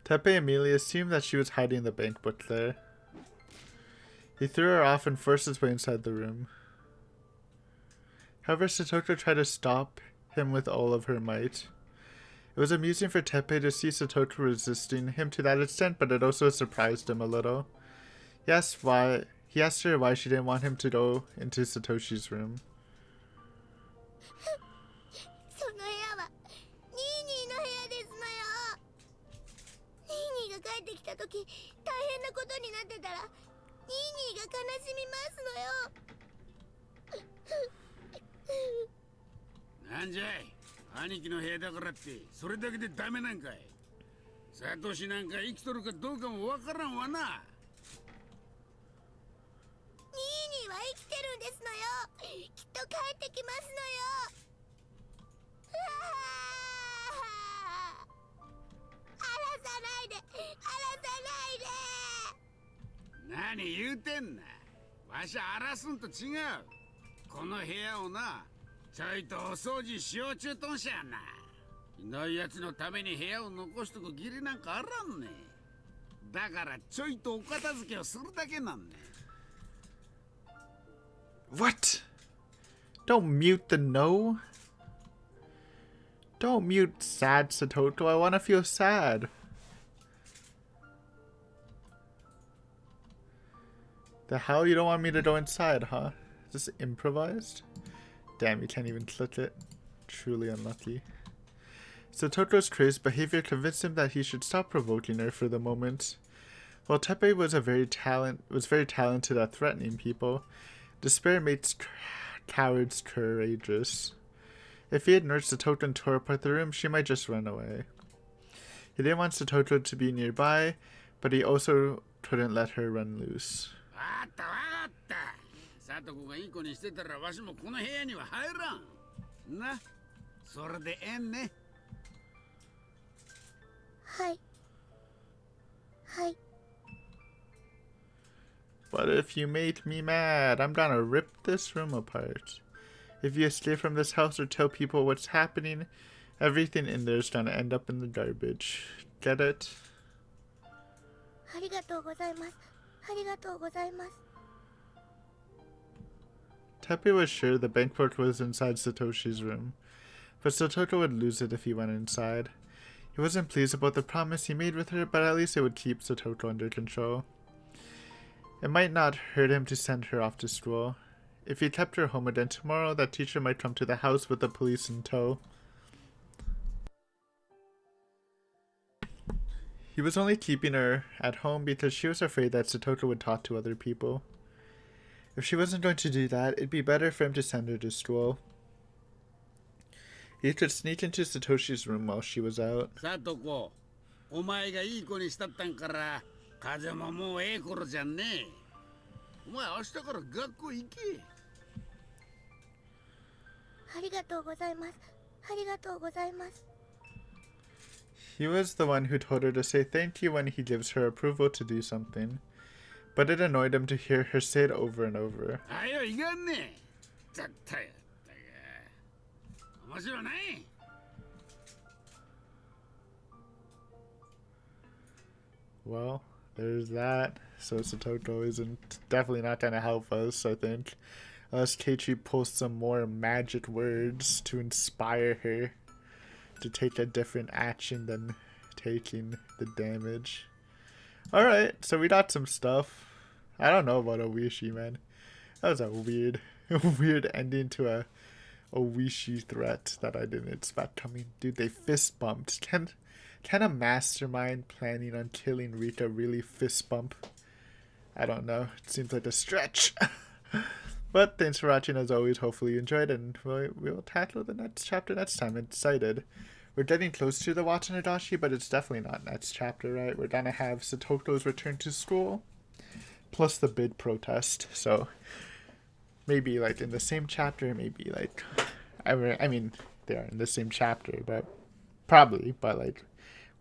Teppei immediately assumed that she was hiding the bank book there. He threw her off and forced his way inside the room. However, Satoko tried to stop him with all of her might. It was amusing for Teppei to see Satoko resisting him to that extent, but it also surprised him a little. He asked her why she didn't want him to go into Satoshi's room. What? Don't mute the no. Don't mute sad Satoko. I want to feel sad. The hell? You don't want me to go inside, huh? Is this improvised? Damn, you can't even click it. Truly unlucky. Satoko's crazed behavior convinced him that he should stop provoking her for the moment. While Teppei was very talented at threatening people, despair makes cowards courageous. If he had nudged Satoko and tore apart the room, she might just run away. He didn't want Satoko to be nearby, but he also couldn't let her run loose. But if you make me mad, I'm gonna rip this room apart. If you escape from this house or tell people what's happening, everything in there is gonna end up in the garbage. Get it? Teppei was sure the bank book was inside Satoshi's room, but Satoko would lose it if he went inside. He wasn't pleased about the promise he made with her, but at least it would keep Satoko under control. It might not hurt him to send her off to school. If he kept her home again tomorrow, that teacher might come to the house with the police in tow. He was only keeping her at home because she was afraid that Satoko would talk to other people. If she wasn't going to do that, it'd be better for him to send her to school. He could sneak into Satoshi's room while she was out. Satoko, お前がいい子にしたったんから風ももうええ頃じゃんね。お前明日から学校行け。ありがとうございます。ありがとうございます。 He was the one who told her to say thank you when he gives her approval to do something, but it annoyed him to hear her say it over and over. あよいかんね。絶対やったが。面白ない。Well, there's that. So Satoko isn't definitely not gonna help us, I think. Unless Keiichi pulls some more magic words to inspire her to take a different action than taking the damage. Alright, so we got some stuff. I don't know about Oishi, man. That was a weird weird ending to a Oishi threat that I didn't expect coming. Dude, they fist bumped. Can a mastermind planning on killing Rika really fist bump? I don't know. It seems like a stretch. But thanks for watching as always. Hopefully you enjoyed, and we'll tackle the next chapter next time. I'm excited. We're getting close to the Watanadoshi, but it's definitely not next chapter, right? We're gonna have Satoko's return to school, plus the bid protest. So maybe like in the same chapter, maybe like I mean they are in the same chapter, but probably, but like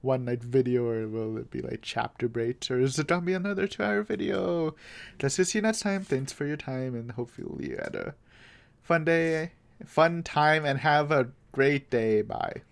one night video, or will it be like chapter breaks, or is it gonna be another 2-hour video? Let's just see you next time. Thanks for your time, and hopefully you had a fun day, fun time, and have a great day. Bye.